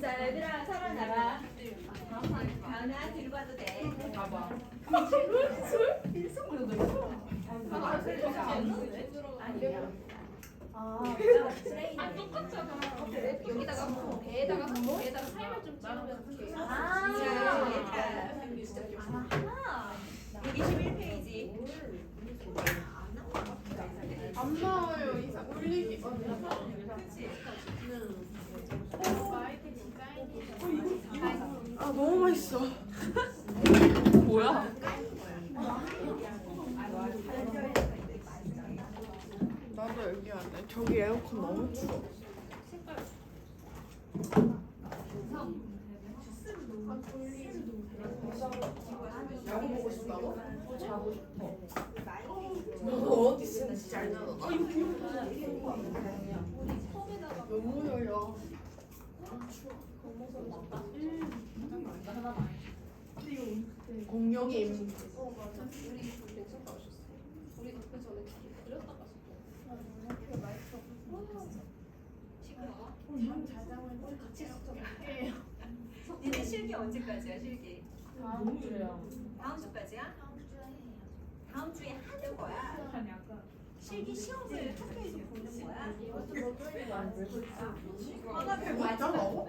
자, 얘들아 살아나라. 가은아 뒤로 가도 돼. 봐봐. 아니야. 아 똑같잖아. 여기다가 배에다가 삶을 좀 찍으면 이렇게. 자, 얘들아. 121페이지. 안 나와요. 이상 올리기. 그치? 아 너무 맛있어. 뭐야? 나도 여기 왔네. 저기 에어컨 너무 추워. 야구 보고 싶다고? 자고 싶어. 너 어디 쓰는 진짜 잘 나와. 아 이거 너무 열려. 공룡이 우리 벤처 가셨어. 우리 덕분 전에 그렸다 갔었어. 니네 실기 언제까지야 실기? 다음 주에요. 다음 주까지야? 다음 주에 하는 거야. 실기 시험을 학교에서 보는 거야. 나 별거 안 먹어?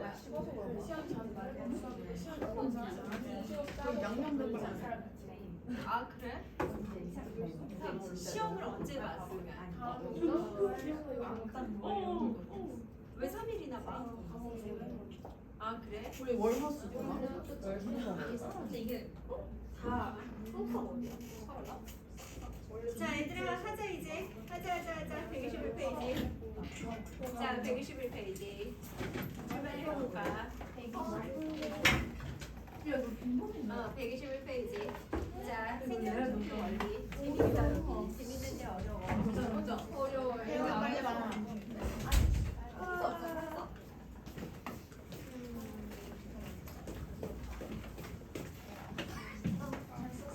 아 그래? 시험을 언제 봤으면? 왜 3일이나 봐? 아 그래? 우리 월화수구나. 근데 이게 다 성격 어디야? 자 얘들아 하자 이제 하자 121페이지. 자 121페이지 출발해볼까? 121페이지. 자 생명정보 원리 재밌다 여기 재밌는데 어려워. 어려워요. 빨리 봐.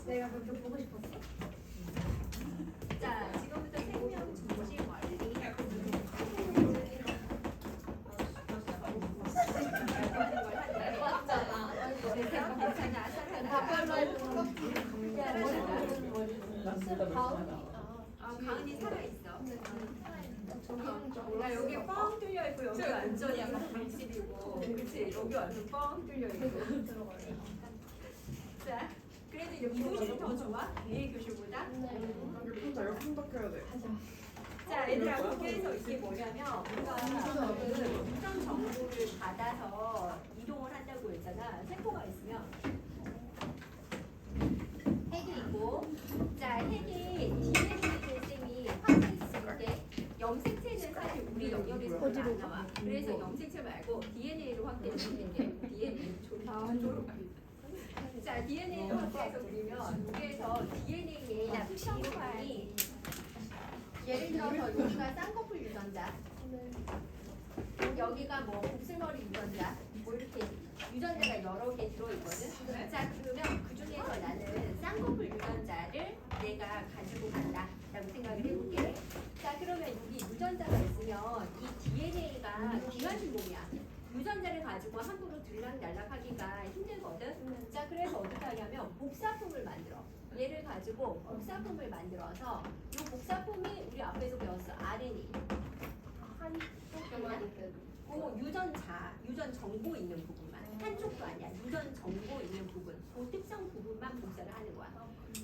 내가 그렇게 보고 싶었어. 자 지금부터 생명정보실 원리. 괜찮아. 가은이 살아있어. 야 여기 뻥 뚫려 있고 여기 완전 약간 방실이고, 그렇지? 여기 완전 뻥 뚫려 있고. 자, 그래도 이 교실이 더 좋아? 이 교실보다? 에어컨 켜야 돼. 자, 얘들아 거기에서 이게 뭐냐면 우리가 그 유전 정보를 받아서 이동을 한다고 했잖아. 세포가 있으면 핵이 있고, 자 핵이 DNA 쌤이 확인했을 때 염색체는 사실 우리 영역에서 안 나와. 그래서 염색체 말고 DNA로 확대해주면 돼. DNA 졸업. 자 DNA로 확대해서 그리면 여기에서 DNA의 부분이 예를 들어서 여기가 쌍꺼풀 유전자, 여기가 뭐 곱슬머리 유전자, 뭐 이렇게 유전자가 여러 개 들어있거든. 자 그러면 그 중에서 나는 쌍꺼풀 유전자를 내가 가지고 간다라고 생각을 해볼게. 자 그러면 여기 유전자가 있으면 이 DNA가 기관신봉이야. 유전자를 가지고 함부로 들락날락하기가 힘들거든. 자 그래서 어떻게 하냐면 복사품을 만들어. 얘를 가지고 복사품을 만들어서 이 복사품이 우리 앞에서 배웠어. RNA. 그 유전 정보 있는 부분만. 한쪽도 아니야. 유전 정보 있는 부분. 그 특정 부분만 복사를 하는 거야.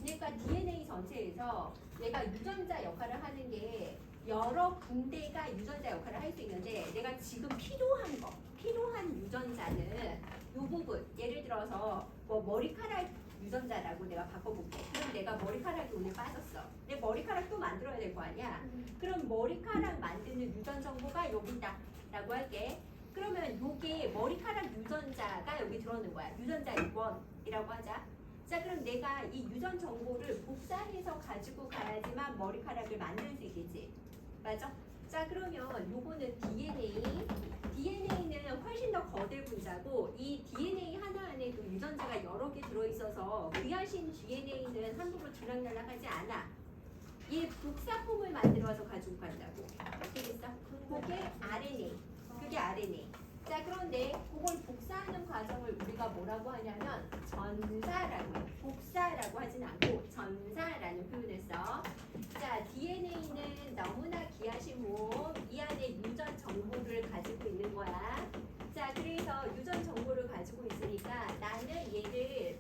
그러니까 DNA 전체에서 얘가 유전자 역할을 하는 게 여러 군데가 유전자 역할을 할 수 있는데, 내가 지금 필요한 유전자는 이 부분. 예를 들어서 뭐 머리카락 유전자라고 내가 바꿔볼게. 그럼 내가 머리카락이 오늘 빠졌어. 내 머리카락 또 만들어야 될 거 아니야. 그럼 머리카락 만드는 유전 정보가 여기 있다 라고 할게. 그러면 요게 머리카락 유전자가 여기 들어오는 거야. 유전자 1번이라고 하자. 자 그럼 내가 이 유전 정보를 복사해서 가지고 가야지만 머리카락을 만들 수 있겠지. 맞아? 자 그러면 요거는 DNA는 훨씬 더 거대 분자고, 이 DNA 하나 안에도 유전자가 여러 개 들어있어서 귀하신 DNA는 함부로 들락날락하지 않아. 이 복사품을 만들어서 가지고 간다고. 알겠어? 그게 RNA. 그게 RNA. 자, 그런데 그걸 복사하는 과정을 우리가 뭐라고 하냐면 전사라고 해. 복사라고 하진 않고 전사라는 표현을 써. 자, DNA는 너무나 귀하신 몸, 이 안에 유전 정보를 가지고 있는 거야. 자, 그래서 유전 정보를 가지고 있으니까 나는 얘를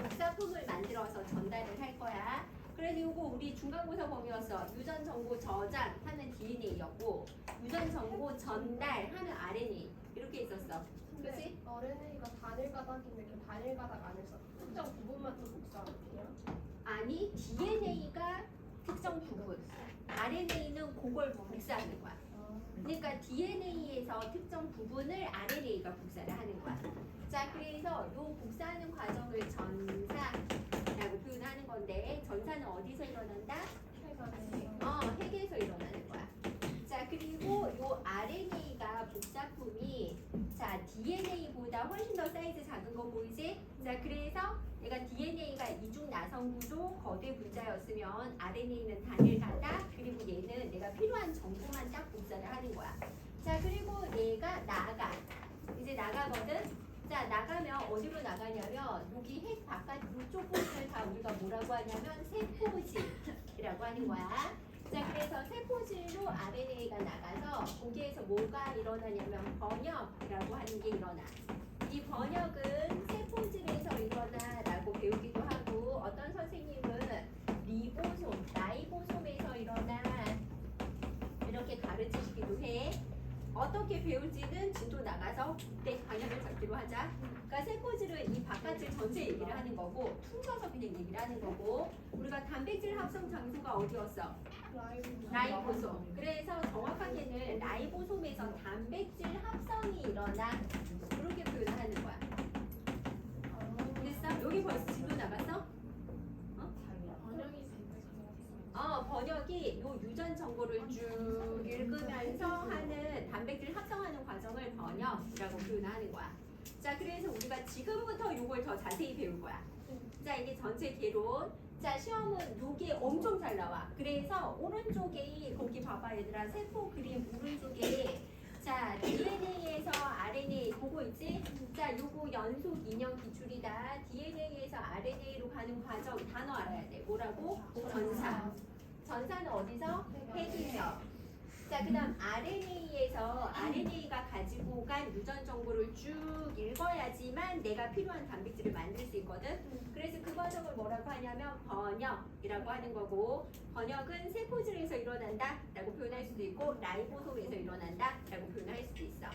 복사품을 만들어서 전달을 할 거야. 그래서 이거 우리 중간고사 범위였어. 유전 정보 저장하는 DNA였고 유전 정보 전달하는 RNA 이렇게 있었어. 그렇지? RNA가 단일 가닥인데 그 단일 가닥 안에서 특정 부분만 또 복사할게요. 아니 DNA가 특정 부분, RNA는 그걸 복사하는 거야. 그러니까 DNA에서 특정 부분을 RNA가 복사를 하는 거야. 자, 그래서 요 복사하는 과정을 전사라고 표현하는 건데 전사는 어디서 일어난다? 핵에서 일어나는 거야. 자, 그리고 요 RNA가 복사품이 자 DNA보다 훨씬 더 사이즈 작은 거 보이지? 자, 그래서 내가 DNA가 이중 나선 구조 거대 분자였으면 RNA는 단일 가닥 그리고 얘는 내가 필요한 정보만 딱 복사를 하는 거야. 자, 그리고 얘가 나가. 이제 나가거든. 자, 나가면 어디로 나가냐면 여기 핵 바깥 이쪽 부분을 다 우리가 뭐라고 하냐면 세포질이라고 하는 거야. 자, 그래서 세포질로 RNA가 나가서 거기에서 뭐가 일어나냐면 번역이라고 하는 게 일어나. 이 번역은 세포질에서 일어나라고 배우기도 하고 어떤 선생님은 리보솜, 라이보솜에서 일어나 이렇게 가르치시기도 해. 어떻게 배울지는 진도 나가서 그때 방향을 잡기로 하자. 그러니까 세포질은 이 바깥을 전체 얘기를 하는 거고 퉁쳐서 그냥 얘기를 하는 거고 우리가 단백질 합성 장소가 어디였어? 라이보솜. 그래서 정확하게는 라이보솜에서 단백질 합성이 일어나 그렇게 표현하는 거야. 됐어? 여기 벌써 진도 나갔어? 번역이 요 유전 정보를 쭉 읽으면서 하는 단백질 합성하는 과정을 번역이라고 표현하는 거야. 자, 그래서 우리가 지금부터 요걸 더 자세히 배울 거야. 자, 이게 전체 개론. 자, 시험은 요게 엄청 잘 나와. 그래서 오른쪽에 거기 봐봐 얘들아. 세포 그림 오른쪽에 자, DNA에서 RNA 보고 있지? 자, 요거 연속 인형 기출이다. DNA에서 RNA로 가는 과정 단어 알아야 돼. 뭐라고? 전사. 전사는 어디서? 핵에서. 자, 그 다음 RNA에서 RNA가 가지고 간 유전 정보를 쭉 읽어야지만 내가 필요한 단백질을 만들 수 있거든. 그래서 그 과정을 뭐라고 하냐면 번역이라고 하는 거고 번역은 세포질에서 일어난다 라고 표현할 수도 있고 라이보솜에서 일어난다 라고 표현할 수도 있어.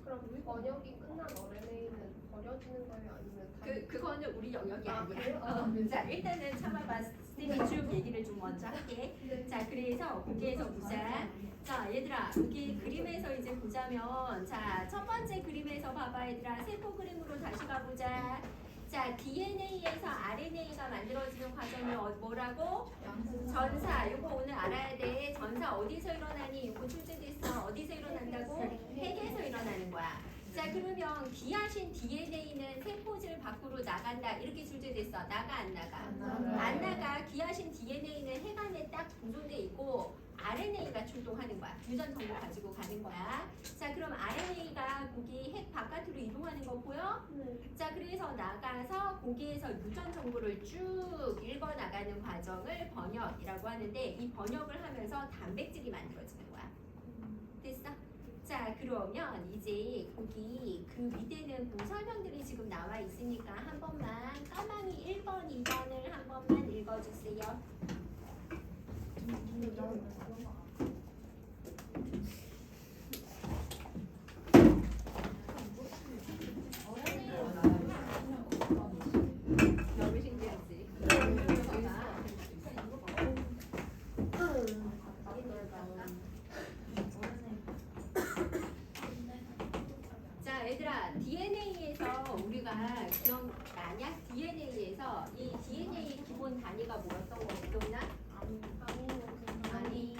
그럼 번역이 끝난 RNA는 버려지는 거예요? 아니면 그거는 우리 영역이 아, 아니야. 그래요? 자, 일단은 참아봐. 쌤이 쭉 얘기를 좀 먼저 할게. 자, 그래서 거기에서 보자. 자, 얘들아, 여기 그림에서 이제 보자면, 자, 첫 번째 그림에서 봐봐, 얘들아. 세포 그림으로 다시 가보자. 자, DNA에서 RNA가 만들어지는 과정이 뭐라고? 전사. 이거 오늘 알아야 돼. 전사 어디서 일어나니? 이거 출제됐어. 어디서 일어난다고? 핵에서 일어나는 거야. 자, 그러면 귀하신 DNA는 세포질 밖으로 나간다. 이렇게 출제됐어. 나가 안 나가? 안 나가. 귀하신 DNA는 핵 안에 딱 보존돼 있고 RNA가 출동하는 거야. 유전 정보 가지고 가는 거야. 자, 그럼 RNA가 거기 핵 바깥으로 이동하는 거 보여? 자, 그래서 나가서 거기에서 유전 정보를 쭉 읽어 나가는 과정을 번역이라고 하는데 이 번역을 하면서 단백질이 만들어지는 거야. 됐어? 자, 그러면 이제 거기 그 밑에는 그 설명들이 지금 나와 있으니까 한 번만 까망이 1번, 2번을 한 번만 읽어주세요. 너무 신기하지? 자, 얘들아, DNA에서 우리가 기억나냐? DNA에서 이 DNA 기본 단위가 뭐였던 거 기억나? 아니,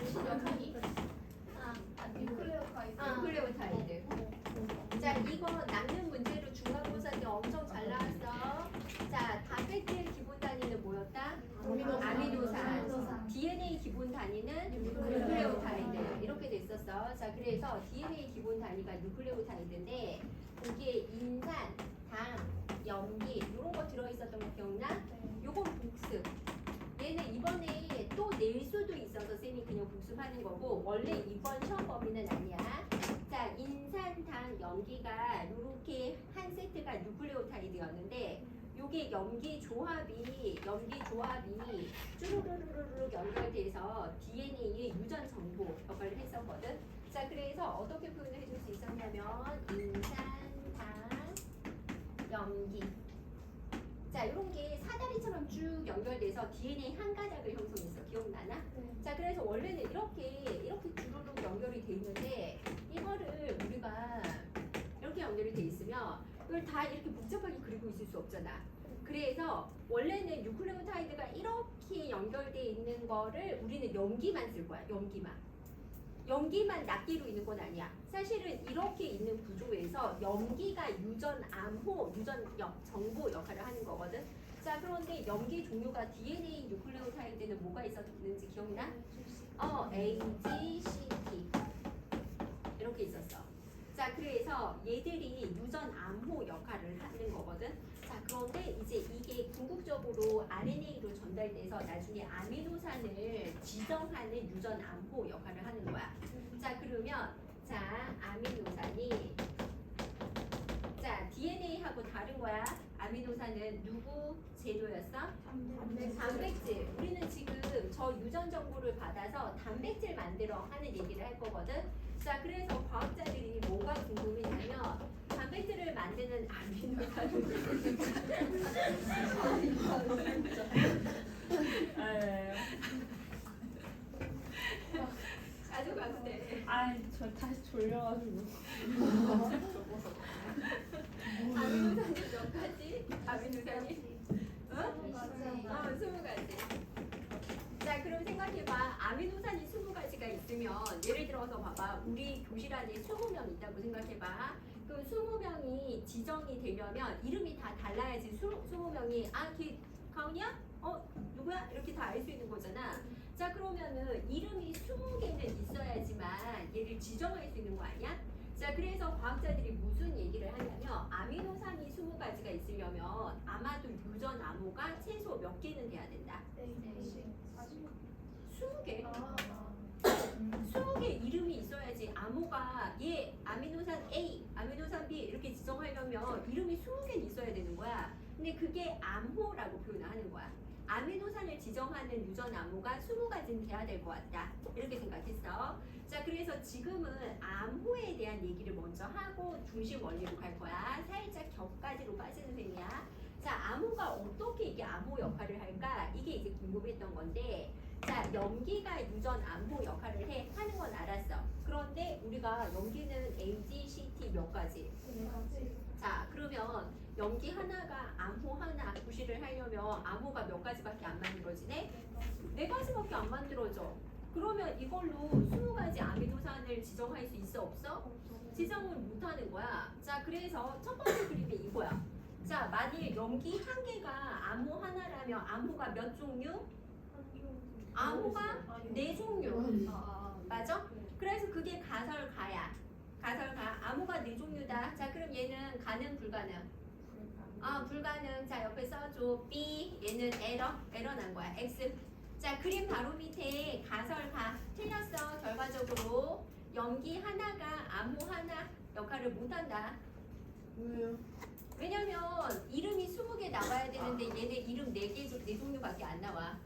뉴클레오타이드. 자, 이거 남는 문제로 중간고사 때 엄청 잘 나왔어. 자, 단백질 기본 단위는 뭐였다? 아미노산. 기본 단위는 뉴클레오타이드 이렇게 됐었어. 자, 그래서 DNA 기본 단위가 뉴클레오타이드인데 거기에 인산, 당, 염기 이런 거 들어있었던 거 기억나? 요건 복습. 얘는 이번에 또 낼 수도 있어서 쌤이 그냥 복습하는 거고 원래 이번 시험 범위는 아니야. 자, 인산, 당, 염기가 이렇게 한 세트가 뉴클레오타이드였는데 요게 염기 조합이 쭈루루루루 연결돼서 DNA의 유전 정보 역할을 했었거든. 자, 그래서 어떻게 표현을 해줄 수 있었냐면 인산, 당, 염기. 자, 이런 게 사다리처럼 쭉 연결돼서 DNA 한 가닥을 형성했어. 기억나나? 자, 그래서 원래는 이렇게 주르륵 연결이 돼 있는데 이거를 우리가 이렇게 연결이 돼 있으면 이걸 다 이렇게 복잡하게 그리고 있을 수 없잖아. 그래서 원래는 뉴클레오타이드가 이렇게 연결돼 있는 거를 우리는 염기만 쓸 거야. 염기만 낱개로 있는 건 아니야. 사실은 이렇게 있는 구조에서 염기가 유전 암호, 정보 역할을 하는 거거든. 자, 그런데 염기 종류가 DNA 뉴클레오타이드는 뭐가 있었는지 기억나? A, G, C, T 이렇게 있었어. 자, 그래서 얘들이 유전 암호 역할을 하는 거거든. 자, 그런데 이제 이게 궁극적으로 RNA로 전달돼서 나중에 아미노산을 지정하는 유전 암호 역할을 하는 거야. 자, 그러면 아미노산이 DNA하고 다른 거야. 아미노산은 누구 제도였어? 단백질. 우리는 지금 저 유전 정보를 받아서 단백질 만들어 하는 얘기를 할 거거든. 자, 그래서 과학자들이 뭐가 궁금해냐면 단백질을 만드는 아미노산을 가져가도 돼. 저 다시 졸려가지고. 아미노산이 몇 가지? 아미노산이? 20가지. 자, 그럼 생각해봐. 아미노산이 20가지가 있으면 예를 들어서 봐봐. 우리 교실 안에 20명 있다고 생각해봐. 그럼 20명이 지정이 되려면 이름이 다 달라야지 20명이 걔 가은이야? 누구야? 이렇게 다 알 수 있는 거잖아. 자, 그러면은 이름이 20개는 있어야지만 얘를 지정할 수 있는 거 아니야? 자, 그래서 과학자들이 무슨 얘기를 하냐면 아미노산이 20가지가 있으려면 아마도 유전 암호가 최소 몇 개는 돼야 된다. 20개? 20개 이름이 있어야지 암호가 얘 아미노산 A, 아미노산 B 이렇게 지정하려면 이름이 20개는 있어야 되는 거야. 근데 그게 암호라고 표현을 하는 거야. 아미노산을 지정하는 유전 암호가 20가지는 돼야 될 것 같다. 이렇게 생각했어. 자, 그래서 지금은 암호에 대한 얘기를 먼저 하고 중심 원리로 갈 거야. 살짝 격까지로 빠지는 셈이야. 자, 암호가 어떻게 이게 암호 역할을 할까? 이게 이제 궁금했던 건데, 자, 염기가 유전 암호 역할을 하는 건 알았어. 그런데 우리가 염기는 A, G, C, T 몇 가지? 자, 그러면 염기 하나가 암호 하나 구실을 하려면 암호가 몇 가지밖에 안 만들어지네? 4가지밖에 안 만들어져. 그러면 이걸로 20가지 아미노산을 지정할 수 있어 없어? 지정을 못 하는 거야. 자, 그래서 첫 번째 그림이 이거야. 자, 만일 염기 한 개가 암호 하나라면 암호가 몇 종류? 암호가 4종류. 맞아? 그래서 그게 가설가야. 암호가 4종류다. 자, 그럼 얘는 가능 불가능? 불가능. 자, 옆에 써줘. B. 얘는 에러 난 거야. X. 자, 그림 바로 밑에 가설가. 틀렸어. 결과적으로 염기 하나가 암호 하나 역할을 못한다. 왜요? 왜냐면 이름이 20개 나와야 되는데 얘네 이름 4종류밖에 안 나와.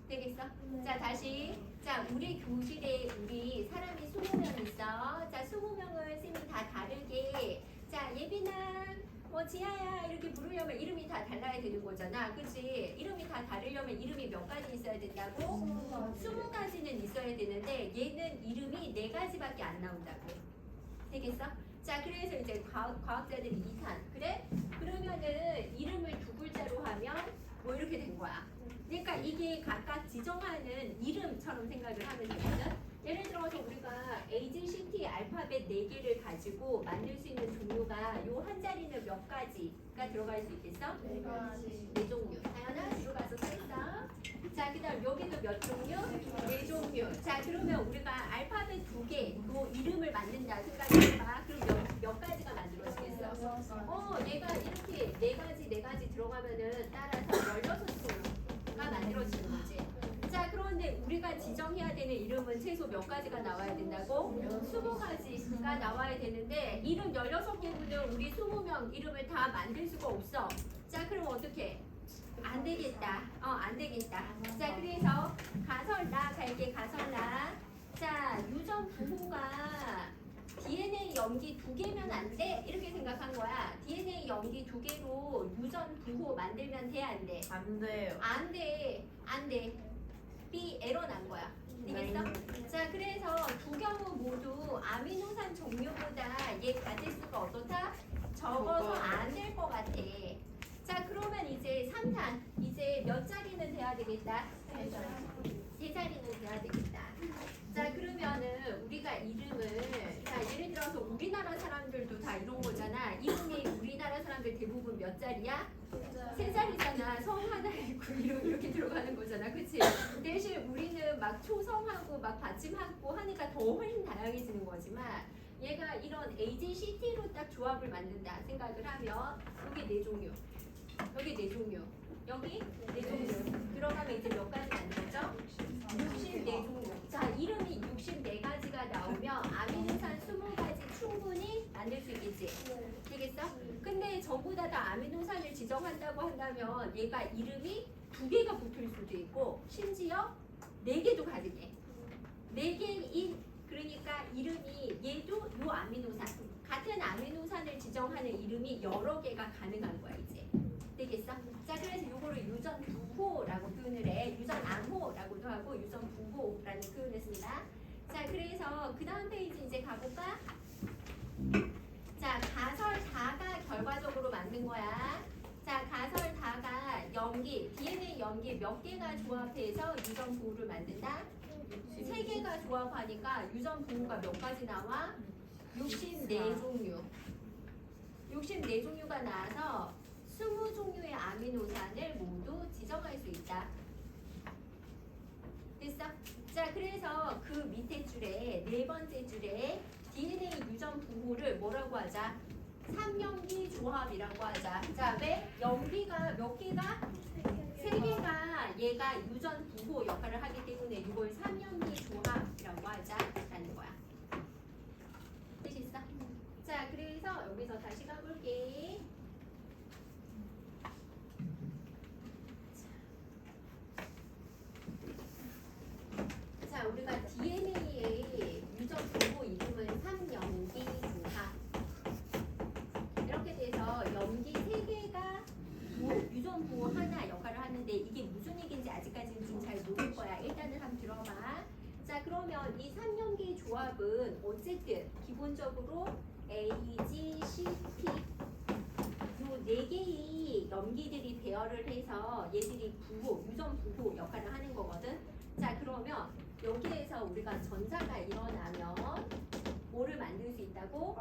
되겠어? 자, 다시. 자, 우리 교실에 우리 사람이 20명 있어. 자, 20명을 쌤이 다 다르게. 자, 예빈아, 지아야 이렇게 부르려면 이름이 다 달라야 되는 거잖아. 그치? 이름이 다 다르려면 이름이 몇 가지 있어야 된다고? 20가지는 있어야 되는데 얘는 이름이 4가지밖에 안 나온다고. 되겠어? 자, 그래서 이제 과학자들이 2탄. 그래? 그러면은 이름을 2글자로 하면 뭐 이렇게 된 거야. 그러니까 이게 각각 지정하는 이름처럼 생각을 하면 되거든. 예를 들어서 우리가 AGCT 알 알파벳 4개를 가지고 만들 수 있는 종류가 요 한 자리는 몇 가지가 들어갈 수 있겠어? 4종류. 다현아 뒤로 가서 서 있어. 자, 그다음 여기도 몇 종류? 4종류. 자, 그러면 우리가 알파벳 2개 또 이름을 만든다 생각해봐. 그럼 몇 가지가 만들어지겠어? 얘가 이렇게 4가지 들어가면은 따라서 16종류가 만들어지는 거지. 자, 그런데 우리가 지정해야 되는 이름은 최소 몇 가지가 나와야 된다고? 20가지가 나와야 되는데 이름 16개분은 우리 20명 이름을 다 만들 수가 없어. 자, 그럼 어떻게? 안 되겠다. 안 되겠다. 자, 그래서 가설라 갈게 가설라. 자, 유전 부호가 DNA 염기 2개면 안 돼? 이렇게 생각한 거야. DNA 염기 2개로 유전 부호 만들면 돼, 안 돼? 안 돼요. 안 돼. 안 돼. B 에러 난 거야. 되겠어? 자, 그래서 두 경우 모두 아미노산 종류보다 얘 가질 수가 어떻다? 적어서 안 될 것 같아. 자, 그러면 이제 3탄 이제 몇 자리는 돼야 되겠다? 3자리는 돼야 되겠다. 자, 그러면은 우리가 이름을 자, 예를 들어서 우리나라 사람들도 다 이런 거잖아. 이름이 우리나라 사람들 대부분 몇 자리야? 3자리잖아. 성 하나 있고 이름 이렇게 들어가는 거잖아. 그치? 대신 우리는 막 초성하고 막 받침하고 하니까 더 훨씬 다양해지는 거지만 얘가 이런 AGCT로 딱 조합을 만든다 생각을 하면 여기 4종류 여기 4종류 여기 4종류 들어가면 이제 몇 가지 만들었죠? 64종류. 자, 이름이 64가지가 나오면 아미노산 20가지 충분히 만들 수 있겠지? 되겠어? 근데 전부 다 아미노산을 지정한다고 한다면 얘가 이름이 2개가 붙을 수도 있고 심지어 4개도 가능해. 4개인 그러니까 이름이 얘도 요 아미노산 같은 아미노산을 지정하는 이름이 여러 개가 가능한 거야 이제. 되겠어? 자, 그래서 요거를 유전 부호라고 표현을 해. 유전 암호라고도 하고 유전 부호라는 표현을 씁니다. 자, 그래서 그 다음 페이지 이제 가볼까? 자, 가설 4가 결과적으로 만든 거야. 자, 가설 4가 염기, DNA 염기 몇 개가 조합해서 유전 부호를 만든다? 3개가 조합하니까 유전 부호가 몇 가지 나와? 64종류. 64종류가 나와서 20종류의 아미노산을 모두 지정할 수 있다. 됐어? 자, 그래서 그 밑에 줄에 4번째 줄에 DNA 유전 부호를 뭐라고 하자? 3염기 조합이라고 하자. 자, 왜? 염기가 몇 개가? 3개가 얘가 유전 부호 역할을 하기 때문에 이걸 3염기 조합이라고 하자라는 거야. 되겠어? 자, 그래서 여기서 다시 가볼게. 자, 우리가 DNA의 유전 부호 이름은 3염기 조합. 이렇게 돼서 염기 3개가 유전 부호 하나 역할을 하는데 이게 무슨 얘기인지 아직까지는 좀 잘 모를 거야. 일단은 한번 들어봐. 자, 그러면 이 3염기 조합은 어쨌든 기본적으로 A, G, C, T 요 4개의 염기들이 배열을 해서 얘들이 부호, 유전 부호 역할을 하는 거거든. 자, 그러면 여기에서 우리가 전자가 일어나면 뭐를 만들 수 있다고?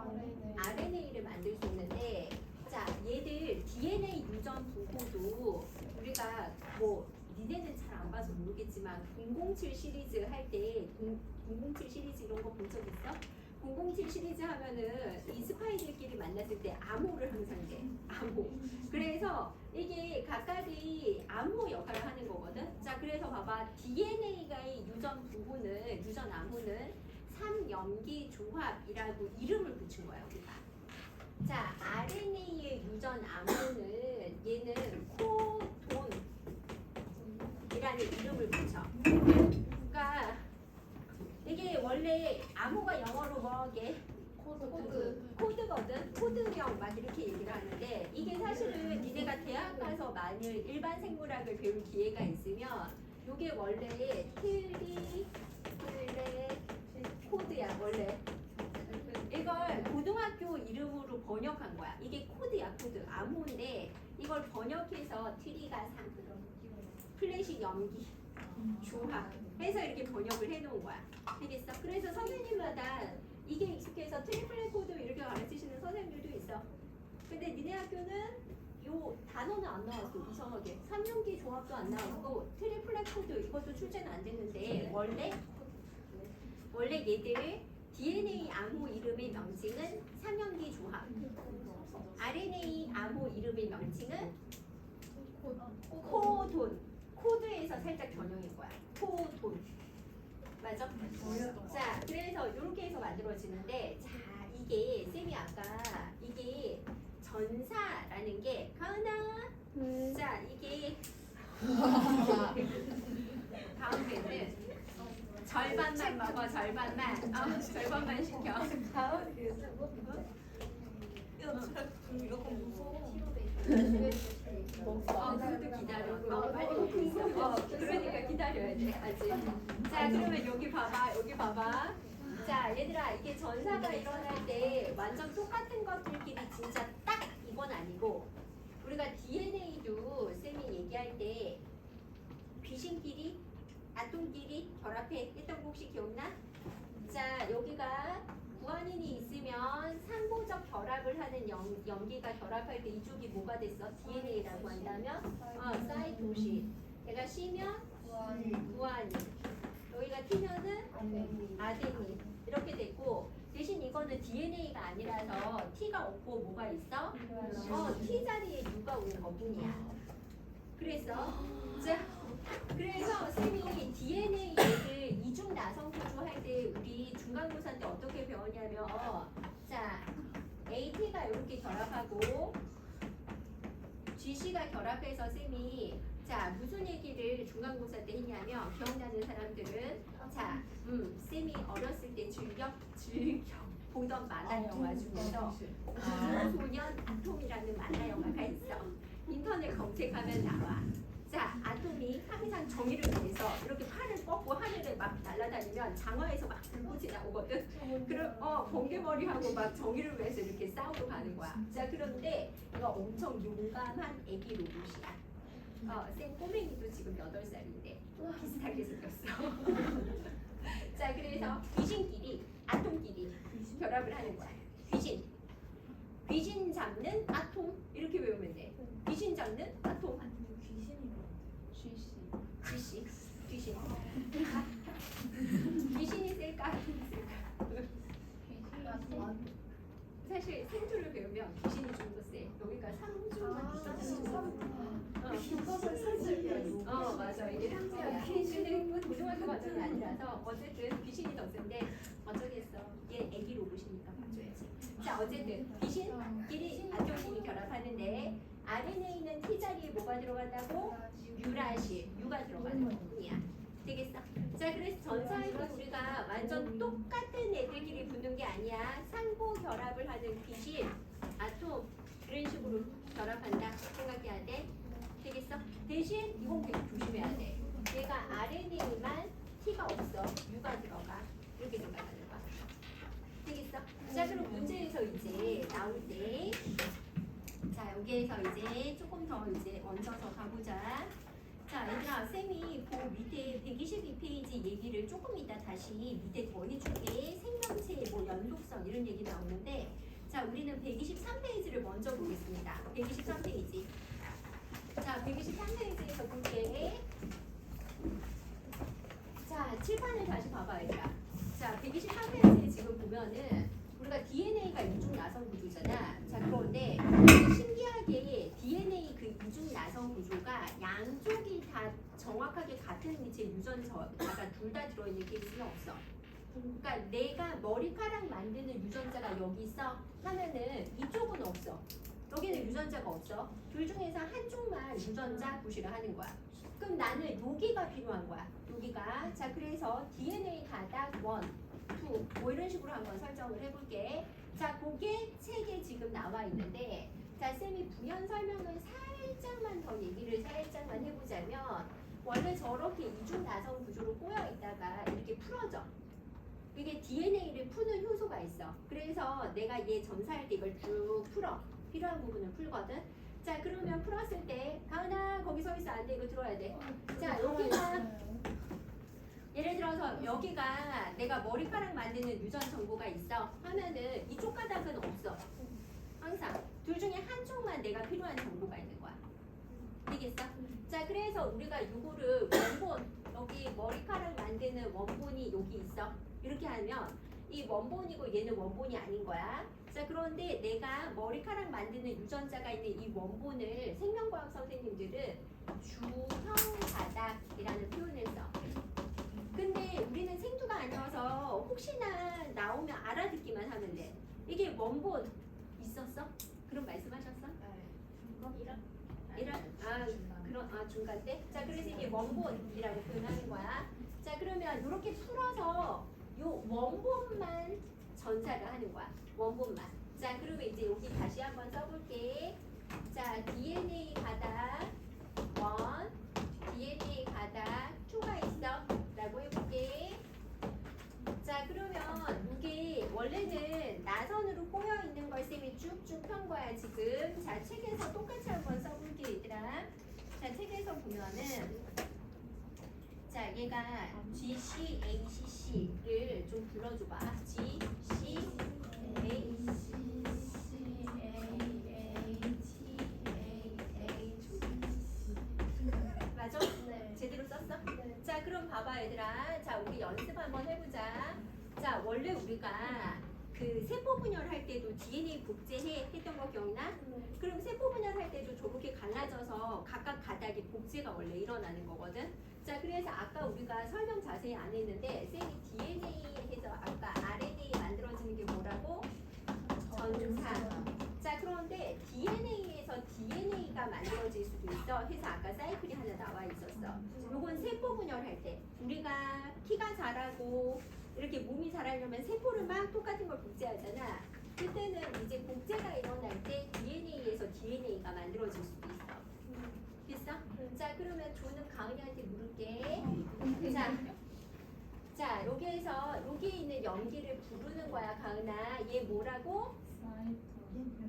RNA를 만들 수 있는데, 자, 얘들 DNA 유전 부호도 우리가 뭐 니네는 잘 안 봐서 모르겠지만 007 시리즈 할 때 007 시리즈 이런 거 본 적 있어? 007 시리즈 하면은 이 스파이들끼리 만났을 때 암호를 항상 내. 암호. 그래서 이게 각각의 암호 역할을 하는 거거든. 자, 그래서 봐봐. DNA가의 유전 부호는 유전 암호는 3염기 조합이라고 이름을 붙인 거야, 우리가. 자, RNA의 유전 암호는 얘는 코돈이라는 이름을 붙여. 그러니까 이게 원래 암호가 영어로 뭐게? 코드거든. 코드명 막 이렇게 얘기를 하는데 이게 사실은 니네가 대학 가서 만일 일반 생물학을 배울 기회가 있으면 이게 원래 트리플렛 코드야 원래. 이걸 고등학교 이름으로 번역한 거야. 이게 코드야 코드. 암호인데 이걸 번역해서 트리가 3, 플랫이 염기, 조합 해서 이렇게 번역을 해놓은 거야. 되겠어? 그래서 선생님마다 이게 익숙해서 그래서 트리플렛 코드 이렇게 가르치시는 선생님들도 있어. 근데 니네 학교는 요 단어는 안 나왔어. 이상하게 3년기 조합도 안 나왔고 트리플렛 코드 이것도 출제는 안 됐는데 원래 얘들 DNA 암호 이름의 명칭은 3년기 조합, RNA 암호 이름의 명칭은 코돈, 코드에서 살짝 변형인 거야. 코돈. 맞아? 자, 그래서 이렇게 해서 만들어지는데, 자, 이게 쌤이 아까 이게 전사라는 게 가은아. 자, 이게 다음 배는 절반만 먹어, 절반만. 절반만 시켜. 이거 무서워. 그것도 기다려. 빨리 먹고 있어. 그러니까 기다려야 돼. 아직. 자, 그러면 여기 봐봐. 여기 봐봐. 자, 얘들아, 이게 전사가 일어날 때 완전 똑같은 것들끼리 진짜 딱 이건 아니고 우리가 DNA도 쌤이 얘기할 때 귀신끼리, 아톰끼리 결합해 했던 거 혹시 기억나? 자, 여기가 구안인이 있으면 상호적 결합을 하는 염기가 결합할 때 이쪽이 뭐가 됐어? DNA라고 한다면 사이토신. 얘가 C면 구안인. 여기가 T면은 아데닌. 이렇게 됐고 대신 이거는 DNA가 아니라서 T가 없고 뭐가 있어? T 자리에 U가 오는 것뿐이야. 그래서 쌤이 DNA를 이중 나성 구조 할 때 우리 중간고사 때 어떻게 배웠냐면 자 AT가 이렇게 결합하고 GC가 결합해서 쌤이 자 무슨 얘기를 중간고사 때 했냐면 기억나는 사람들은 자 쌤이 어렸을 때 즐겨 보던 만화 영화 중에서 소년 아톰이라는 만화 영화가 있어. 인터넷 검색하면 나와. 자, 아톰이 항상 정의를 위해서 이렇게 팔을 뻗고 하늘에 막 날아다니면 장화에서 막 불꽃이 나오거든. 그럼 번개머리하고 막 정의를 위해서 이렇게 싸우러 가는 거야. 자, 그런데 이거 엄청 용감한 애기 로봇이야. 쌤 꼬맹이도 지금 8살인데 비슷하게 생겼어. 자, 그래서 귀신끼리 아톰끼리 결합을 하는 거야. 귀신 잡는 아톰 이렇게 외우면 돼. 귀신 잡는 아톰. 귀신. 귀신이 쓸까? 안 쓸까? 사실 생투를 배우면 귀신이 좀 더 세. 여기가 상주가 맞아. 이게 상주야. 근데 고등학교 과정이 아니라서 어쨌든 귀신이 더 센데 어쩌겠어. 얘 애기 로봇이니까 봐줘야지. 자, 어쨌든 귀신끼리 아톰끼리 결합하는데 RNA는 T 자리에 뭐가 들어간다고? U가 들어가는 것뿐이야. 되겠어? 자, 그래서 전사할 때 우리가 완전 똑같은 애들끼리 붙는 게 아니야. 상호 결합을 하는 귀신, 아톰 이런 식으로 결합한다 생각해야 돼. 되겠어? 대신 이건 되게 조심해야 돼. 얘가 RNA만 T가 없어. U가 들어가. 이렇게 생각하는 거야. 되겠어? 자, 그럼 문제에서 이제 나올 때 자, 여기에서 이제 조금 더 이제 얹어서 가보자. 자, 얘들아, 쌤이 그 밑에 122페이지 얘기를 조금 이따 다시 밑에 더 해줄게. 생명체의 뭐 연속성 이런 얘기 나오는데, 자, 우리는 123페이지를 먼저 보겠습니다. 123페이지. 자, 123페이지에서 볼게. 자, 칠판을 다시 봐봐, 얘들아. 자, 123페이지에 지금 보면은 우리가 DNA가 이중 나성 구조잖아. 자, 그런데 신기하게 DNA 그 이중 나성 구조가 양쪽이 다 정확하게 같은 위치에 유전자가 둘 다 들어있는 케이스는 없어. 그러니까 내가 머리카락 만드는 유전자가 여기 있어 하면은 이쪽은 없어. 여기는 유전자가 없어. 둘 중에서 한쪽만 유전자 구실을 하는 거야. 그럼 나는 여기가 필요한 거야. 여기가. 자, 그래서 DNA 가닥 1, 2, 뭐 이런 식으로 한번 설정을 해볼게. 자, 그게 책에 지금 나와 있는데, 자, 쌤이 부연 설명을 살짝만 더 얘기를 살짝만 해보자면, 원래 저렇게 이중 나성 구조로 꼬여 있다가 이렇게 풀어져. 이게 DNA를 푸는 효소가 있어. 그래서 내가 얘 전사할 때 이걸 쭉 풀어. 필요한 부분을 풀거든. 자, 그러면 풀었을 때 가은아 거기 서 있어. 안 돼. 이거 들어야 돼. 자, 여기가 예를 들어서 여기가 내가 머리카락 만드는 유전 정보가 있어 하면은 이쪽 가닥은 없어. 항상 둘 중에 한쪽만 내가 필요한 정보가 있는 거야. 되겠어? 자, 그래서 우리가 요거를 원본, 여기 머리카락 만드는 원본이 여기 있어. 이렇게 하면 이 원본이고 얘는 원본이 아닌 거야. 자, 그런데 내가 머리카락 만드는 유전자가 있는 이 원본을 생명과학 선생님들은 주형 가닥이라는 표현을 써. 근데 우리는 생투가 아니어서 혹시나 나오면 알아듣기만 하면 돼. 이게 원본 있었어? 그런 말씀하셨어? 중간 때? 자, 그래서 이게 원본이라고 표현하는 거야. 자, 그러면 이렇게 풀어서 요 원본만 전사를 하는 거야. 원본만. 자, 그러면 이제 여기 다시 한번 써볼게. 자, DNA 가닥 1, DNA 가닥 2가 있어. 라고 해볼게. 자, 그러면 이게 원래는 나선으로 꼬여 있는 걸 쌤이 쭉쭉 편 거야, 지금. 자, 책에서 똑같이 한번 써볼게, 얘들아. 자, 책에서 보면은 자, 얘가 GCACC를 좀 불러줘봐. 맞아? 네. 제대로 썼어? 네. 자, 그럼 봐봐, 얘들아. 자, 우리 연습 한번 해보자. 자, 원래 우리가 그 세포 분열할 때도 DNA 복제했던 거 기억나? 그럼 세포 분열할 때도 저렇게 갈라져서 각각 가닥이 복제가 원래 일어나는 거거든. 자, 그래서 아까 우리가 설명 자세히 안 했는데 쌤이 DNA에서 아까 RNA 만들어지는 게 뭐라고? 전사. 자, 그런데 DNA에서 DNA가 만들어질 수도 있어. 해서 아까 사이클이 하나 나와 있었어. 요건 세포 분열할 때 우리가 키가 자라고 이렇게 몸이 자라려면 세포를 막 똑같은 걸 복제하잖아. 그때는 이제 복제가 일어날 때 DNA에서 DNA가 만들어질 수도 있어. 됐어? 자, 그러면 조는 가은이한테 물을게. 자, 여기에서 여기에 있는 염기를 부르는 거야, 가은아. 얘 뭐라고?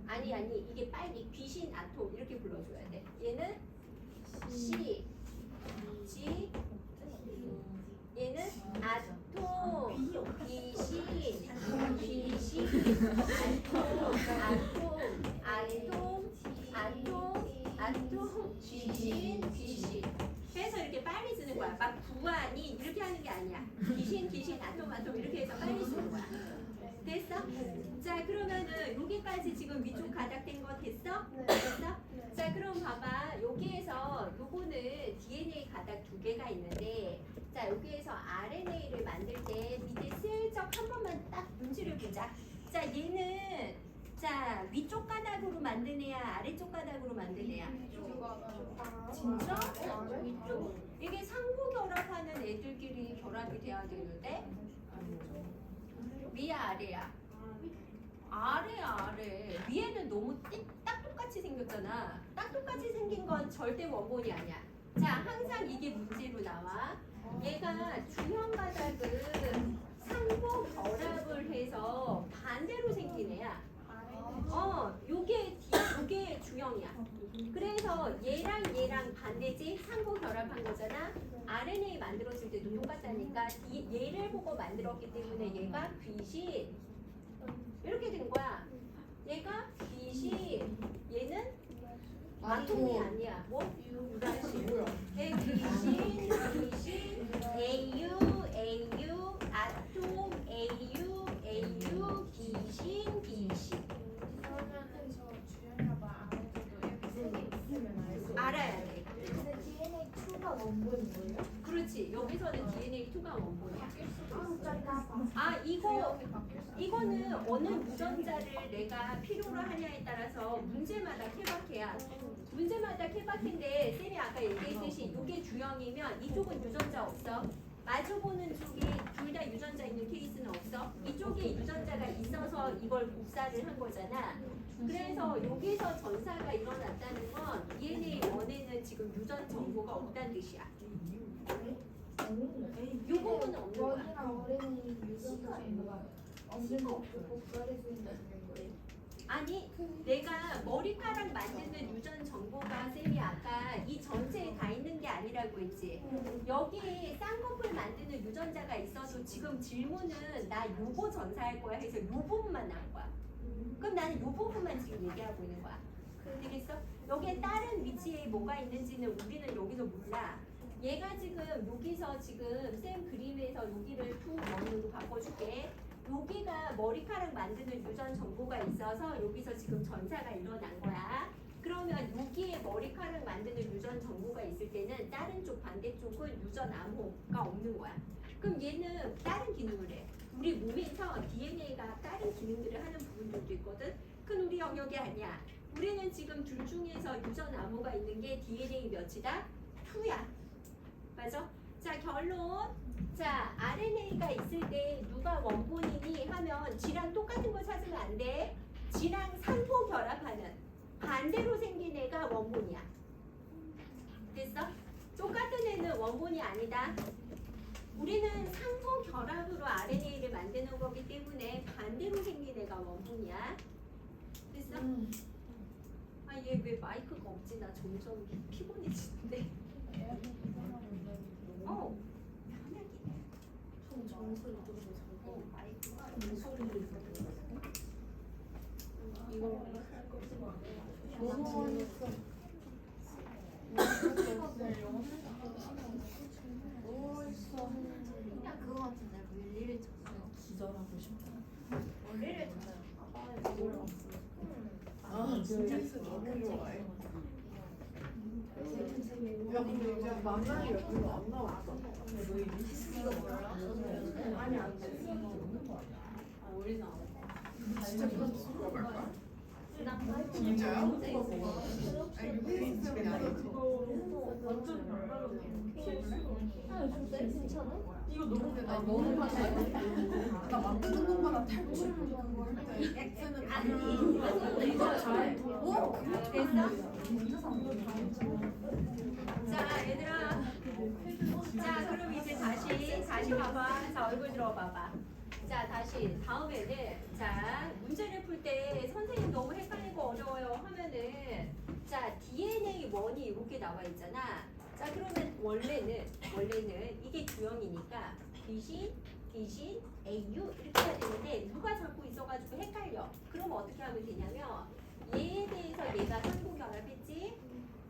아니 이게 빨리 귀신 아톰 이렇게 불러줘야 돼. 얘는 C, G, 얘는 아톰, 귀신, 아톰, 귀신. 해서 이렇게 빨리 쓰는 거야. 막 부안이 이렇게 하는 게 아니야. 귀신, 아톰 이렇게 해서 빨리 쓰는 거야. 됐어? 자, 그러면은 여기까지 지금 위쪽 가닥된 거 됐어? 됐어? 자, 그럼 봐봐. 여기에서 요거는 DNA 가닥 2개가 있는데, 자, 여기에서 RNA를 만들 때 밑에 슬쩍 한 번만 딱 눈치를 보자. 자, 얘는 자, 위쪽 가닥으로 만든 애야, 아래쪽 가닥으로 만든 애야? 진짜? 위쪽. 이게 상부 결합하는 애들끼리 결합이 돼야 되는데 위야 아래야? 아래. 위에는 너무 딱 똑같이 생겼잖아. 딱 똑같이 생긴 건 절대 원본이 아니야. 자, 항상 이게 문제로 나와. 얘가 주형 가닥은 상부 결합을 해서 반대로 생긴 애야. 요게 주형이야. 그래서 얘랑 반대지 상부 결합한 거잖아. RNA 만들어질 때도 똑같다니까. 얘를 보고 만들었기 때문에 얘가 귀신 이렇게 된 거야. 얘가 귀신, 얘는 아톰이 아니야. 뭐? 유라신. 네, 귀신, AU, 아톰, AU, 귀신. 알아야 돼. 근데 DNA2가 원본이에요? 그렇지. 여기서는 DNA2가 원본이야. 아, 이거는 어느 유전자를 내가 필요로 하냐에 따라서 문제마다 케바케야. 문제마다 케바케인데 쌤이 아까 얘기했듯이 이게 주형이면 이쪽은 유전자 없어. 마주보는 쪽이 둘 다 유전자 있는 케이스는 없어. 이쪽에 유전자가 있어서 이걸 복사를 한 거잖아. 그래서 여기서 전사가 일어났다는 건 DNA 원에는 지금 유전 정보가 없다는 뜻이야. 요 부분은 없는 거야. 원이랑 어린이 유전자 없는 거 없고 복사를 쓰는 거예요. 아니 내가 머리카락 만드는 유전 정보가 쌤이 아까 이 전체에 다 있는 게 아니라고 했지. 여기에 쌍꺼풀 만드는 유전자가 있어도 지금 질문은 나 요거 전사할 거야 해서 요 부분만 나온 거야. 그럼 나는 요 부분만 지금 얘기하고 있는 거야. 되겠어? 여기에 다른 위치에 뭐가 있는지는 우리는 여기서 몰라. 얘가 지금 여기서 지금 쌤 그림에서 여기를 투 원으로 바꿔줄게. 여기가 머리카락 만드는 유전 정보가 있어서 여기서 지금 전사가 일어난 거야. 그러면 여기에 머리카락 만드는 유전 정보가 있을 때는 다른 쪽 반대쪽은 유전 암호가 없는 거야. 그럼 얘는 다른 기능을 해. 우리 몸에서 DNA가 다른 기능들을 하는 부분들도 있거든. 큰 우리 영역이 아니야. 우리는 지금 둘 중에서 유전 암호가 있는 게 DNA 몇이다? 2야. 맞아? 자 결론. 자 RNA가 있을 때 누가 원본이니 하면 G랑 똑같은 거 찾으면 안 돼. G랑 상호 결합하는 반대로 생긴 애가 원본이야. 됐어? 똑같은 애는 원본이 아니다. 우리는 상호 결합으로 RNA를 만드는 거기 때문에 반대로 생긴 애가 원본이야. 됐어? 아 얘 왜 마이크가 없지? 나 점점 피곤해지는데. 어. 그냥 그거 같은데 릴리를 쳤어요. 기절하고 싶다. 릴리를 쳤어요. 아 진짜 너무 좋아해. 야 근데 이제 만나기 별로 안 나왔어. 근데 너 이거 몰라? 아니 안 돼. 우리 나와. 진짜 그거 갈까? 진짜요? 아니 유빈 시스템이 아니지. 완전 이거 너무 나 너무 맛있어. 나 만드는 것마다 탈출. X는 아니 이거 잘해. 오? 됐어? 자 얘들아. 자 그럼 이제 다시 봐봐. 자 얼굴 들어봐봐. 자 다시 다음에는 자 문제를 풀 때 선생님 너무 헷갈리고 어려워요 하면은 자 DNA 원이 이렇게 나와 있잖아. 자 그러면 원래는 이게 주형이니까 귀신 AU 이렇게 해야 되는데 누가 자꾸 있어가지고 헷갈려. 그럼 어떻게 하면 되냐면 얘에 대해서 얘가 상호 결합했지.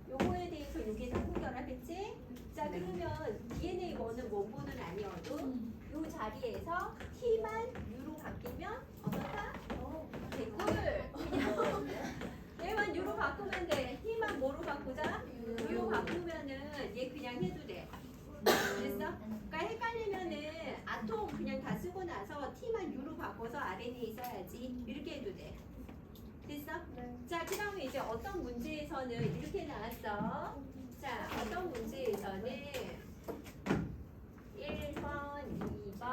요거에 대해서 요게 상호 결합했지. 자 그러면 DNA 원은 원본은 아니어도 요 자리에서 T만 U로 바뀌면 어떨까? 개꿀. 그냥 얘만 U로 바꾸면 돼. T만 뭐로 바꾸자? U로 바꾸면은 얘 그냥 해도 돼. 됐어? 그러니까 헷갈리면은 아톰 그냥 다 쓰고 나서 T만 U로 바꿔서 RNA 써야지. 이렇게 해도 돼. 됐어? 자, 그 다음에 이제 어떤 문제에서는 이렇게 나왔어. 자, 어떤 문제에서는 1번, 2번,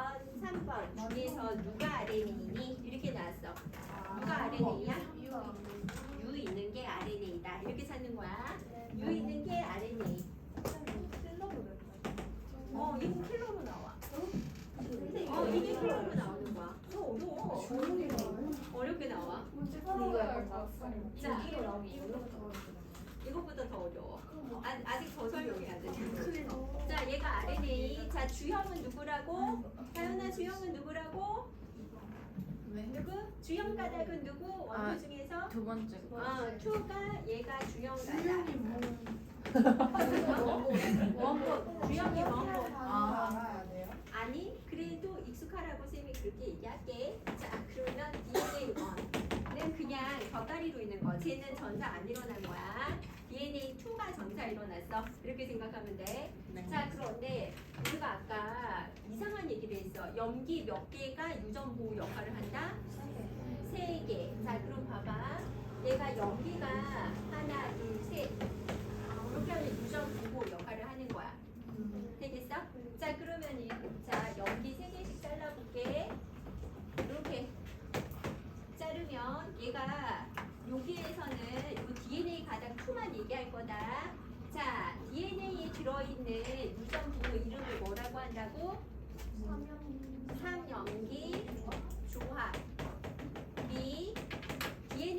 3번 중에서 누가 RNA니? 이렇게 나왔어. 누가 RNA야? U 있는 게 RNA다. 이렇게 찾는 거야. U 있는 게 RNA. 이거 킬러로 나와. 이게 킬러로 나오는 거야. 어려워. 어렵게 나와. 자, 이것보다 더 어려워. 아직 더 설명해야 돼. 자, 얘가 RNA. 자, 주형은 누구라고? 다현아, 주형은 누구라고? 누구? 주형 가닥은 누구? 원소 중에서? 두 번째. 2가 얘가 주형 가닥. 원본. 주형이 원본. 알아야 돼요? 아니, 그래도 익숙하라고 쌤이 그렇게 얘기할게. 자, 그러면 DNA 1는 그냥 겉다리로 있는 거. 쟤는 전사 안 일어난 거야. DNA 2가 전사 일어났어. 이렇게 생각하면 돼. 자, 그런데 우리가 아까 이상한 얘기를 했어. 염기 몇 개가 유전 보호 역할을 한다? 3개. 자, 그럼 봐봐. 얘가 염기가 하나, 둘, 셋. 이렇게 하면 유전 보호 역할을 하는 거야. 되겠어? 자, 그러면 자, 염기 3개씩 잘라볼게. 이렇게 자르면 얘가 여기에서는 이 DNA 가닥 2만 얘기할 거다. 자, DNA에 들어있는 유전 부호 이름을 뭐라고 한다고? 삼염기 조합. B DNA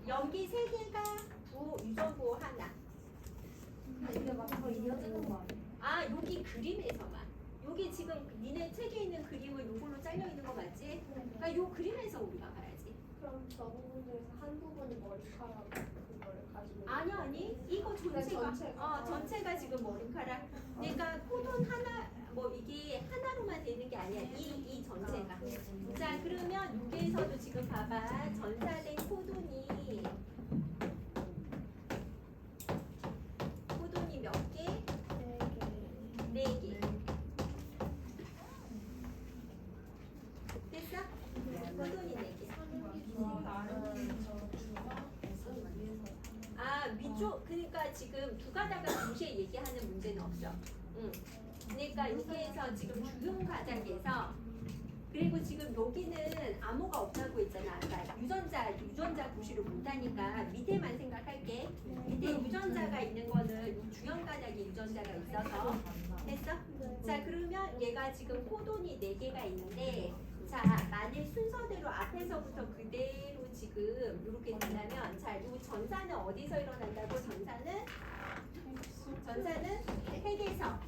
여기 세 개가 유전부 하나. 이게 막상 이어지는 거 아니야? 아 여기 그림에서만. 여기 지금 니네 책에 있는 그림은 이걸로 잘려 있는 거 맞지? 그러니까 요 그림에서 우리가 봐야지. 그럼 저 부분 중에서 한 부분이 머리카락 그거를 가지고 아니 이거 전체가 전체가 지금 머리카락. 그러니까 코돈 하나 뭐 이게 하나로만 되는 게 아니야. 이 전체가. 자 그러면 여기에서도 지금 봐봐 전사된 코돈이 몇 개? 네 개. 됐어? 코돈이 4개. 아 위쪽 그러니까 지금 두 가닥을 동시에 얘기하는 문제는 없어. 응. 그러니까 여기에서 지금 주요 가닥에서 그리고 지금 여기는 암호가 없다고 했잖아. 아까 유전자 구실을 못하니까 밑에만 생각할게. 밑에 유전자가 있는 거는 이 주연 가닥에 유전자가 있어서 됐어? 자 그러면 얘가 지금 코돈이 4개가 있는데 자 만일 순서대로 앞에서부터 그대로 지금 이렇게 된다면 자 이 전사는 어디서 일어난다고? 전사는 핵에서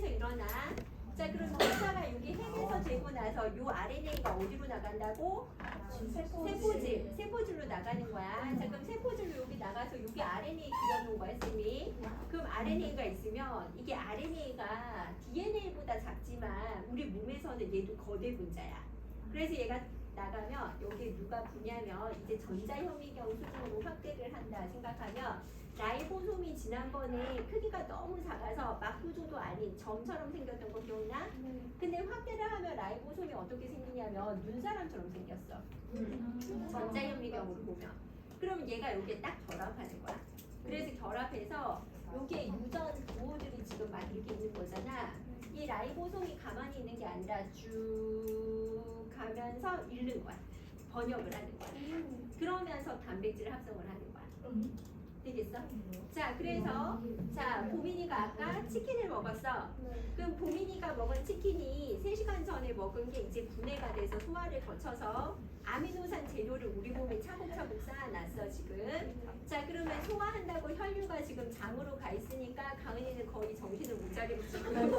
일어나. 자 그럼 전사가 여기 핵에서 되고 나서 요 RNA가 어디로 나간다고? 세포질로 나가는 거야. 자 그럼 세포질로 여기 나가서 여기 RNA 그려놓은 거야 쌤이. 그럼 RNA가 있으면 이게 RNA가 DNA보다 작지만 우리 몸에서는 얘도 거대 분자야. 그래서 얘가 나가면 여기 누가 부냐면 이제 전자현미경 수준으로 확대를 한다 생각하면 라이보솜이 지난번에 크기가 너무 작아서 막구조도 아닌 점처럼 생겼던 거 기억나? 근데 확대를 하면 라이보솜이 어떻게 생기냐면 눈사람처럼 생겼어. 전자현미경으로 보면. 그럼 얘가 여기에 딱 결합하는 거야. 그래서 결합해서 여기에 유전 구호들이 지금 막 이렇게 있는 거잖아. 이 라이보솜이 가만히 있는 게 아니라 쭉 가면서 읽는 거야. 번역을 하는 거야. 그러면서 단백질 합성을 하는 거야. 되겠어? 자, 그래서 자 보민이가 아까 치킨을 먹었어. 그럼 보민이가 먹은 치킨이 3시간 전에 먹은 게 이제 분해가 돼서 소화를 거쳐서 아미노산 재료를 우리 몸에 차곡차곡 쌓아놨어 지금. 자, 그러면 소화한다고 혈류가 지금 장으로 가 있으니까 가은이는 거의 정신을 못 차리고 지금.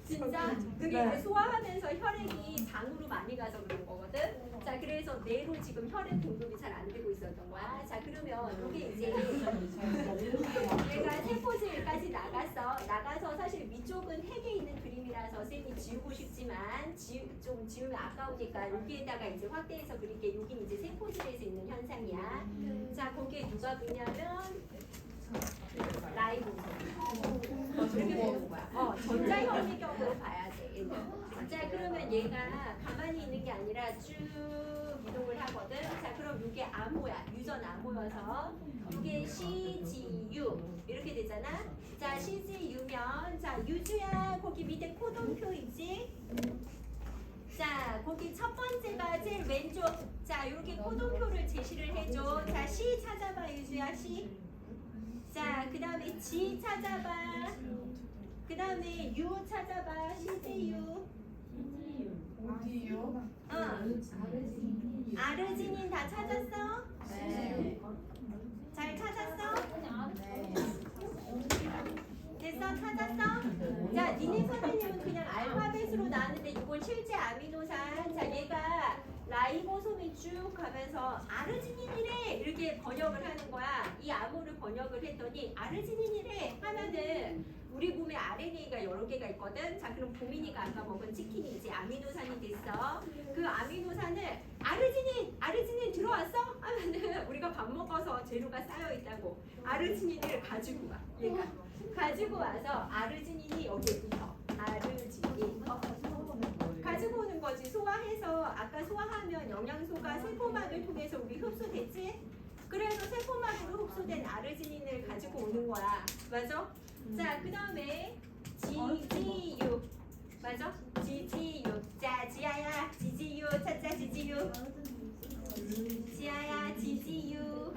진짜 그게 이제 소화하면서 혈액이 장으로 많이 가서 그런 거거든. 자 그래서 뇌로 지금 혈액 공급이 잘 안 되고 있었던 거야. 자 그러면 이게 이제 얘가 세포질까지 나가서 사실 위쪽은 핵에 있는 그림이라서 쌤이 지우고 싶지만 좀 지우면 아까우니까 여기에다가 이제 확대해서 그릴게. 여긴 이제 세포질에서 있는 현상이야. 자 거기에 누가 보냐면 라이보솜. 이렇게 보는 거야. 전자현미경으로 봐야 돼. 자 그러면 얘가 가만히 있는 게 아니라 쭉 이동을 하거든. 자 그럼 이게 암호야. 유전 암호여서 이게 CGU 이렇게 되잖아. 자 CGU면 자 유주야 거기 밑에 코돈표 있지? 자 거기 첫 번째가 제일 왼쪽. 자 이렇게 코돈표를 제시를 해줘. 자 C 찾아봐 유주야 C. 자, 그 다음에 G 찾아봐. 그 다음에 U 찾아봐. CGU. 어디요? 아르지닌 다 찾았어? 네. 잘 찾았어? 네. 됐어? 찾았어? 자, 니네 선생님은 그냥 알파벳으로 나왔는데 이건 실제 아미노산. 자, 얘가 라이보솜이 쭉 가면서 아르지닌이래 이렇게 번역을 하는 거야. 이 암호를 번역을 했더니 아르지닌이래 하면은 우리 몸에 RNA가 여러 개가 있거든. 자 그럼 보민이가 아까 먹은 치킨이 이제 아미노산이 됐어. 그 아미노산을 아르지닌 들어왔어? 하면은 우리가 밥 먹어서 재료가 쌓여 있다고 아르지닌을 가지고 와. 얘가 가지고 와서 아르지닌이 여기에 붙어. 아르지닌 가지고 오는 거지. 소화해서 아까 소화하면 영양소가 세포막을 통해서 우리 흡수됐지? 그래서 세포막으로 흡수된 아르지닌을 가지고 오는 거야. 맞아? 자, 그 다음에 GGU 맞아? GGU. 자, 지아야 GGU 찾자. GGU. 지아야 GGU.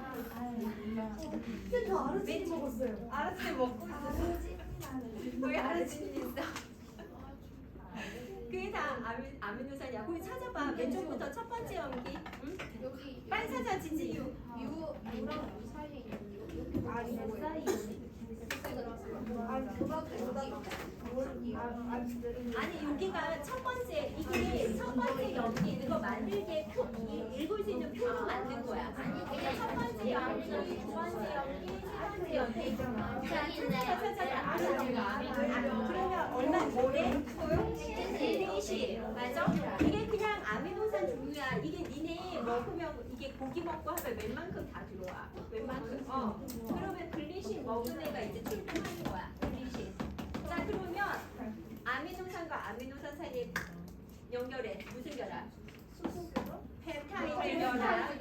저 아르지닌 먹었어요. 아르지닌 먹고 있었지? 거기 아르지닌 있어. 그래서 이게 다 아미노산이야. 거기 찾아봐. 왼쪽부터 첫 번째 연기. 응? 여기 빨리 찾아 진지유. 유랑 유 사이에 있는 유 아니 아니 여기가 첫 번째 이게 첫 번째 연기 이거 만들기에 읽을 수 있는 표로 만든 거야. 이게 첫 번째 연기, 두 번째 연기, 세 번째 연기. 자 찾아봐. 그러면 얼마 뭐래? 글리시 맞아? 이게 그냥 아미노산 종류야. 이게 니네 먹으면 이게 고기 먹고 하면 웬만큼 다 들어와. 웬만큼. 그러면 글리신 먹은 애가 이제 출동하는 거야. 글리신. 자 그러면 아미노산과 아미노산 사이에 연결해. 무슨 결합? 펩타이드 결합.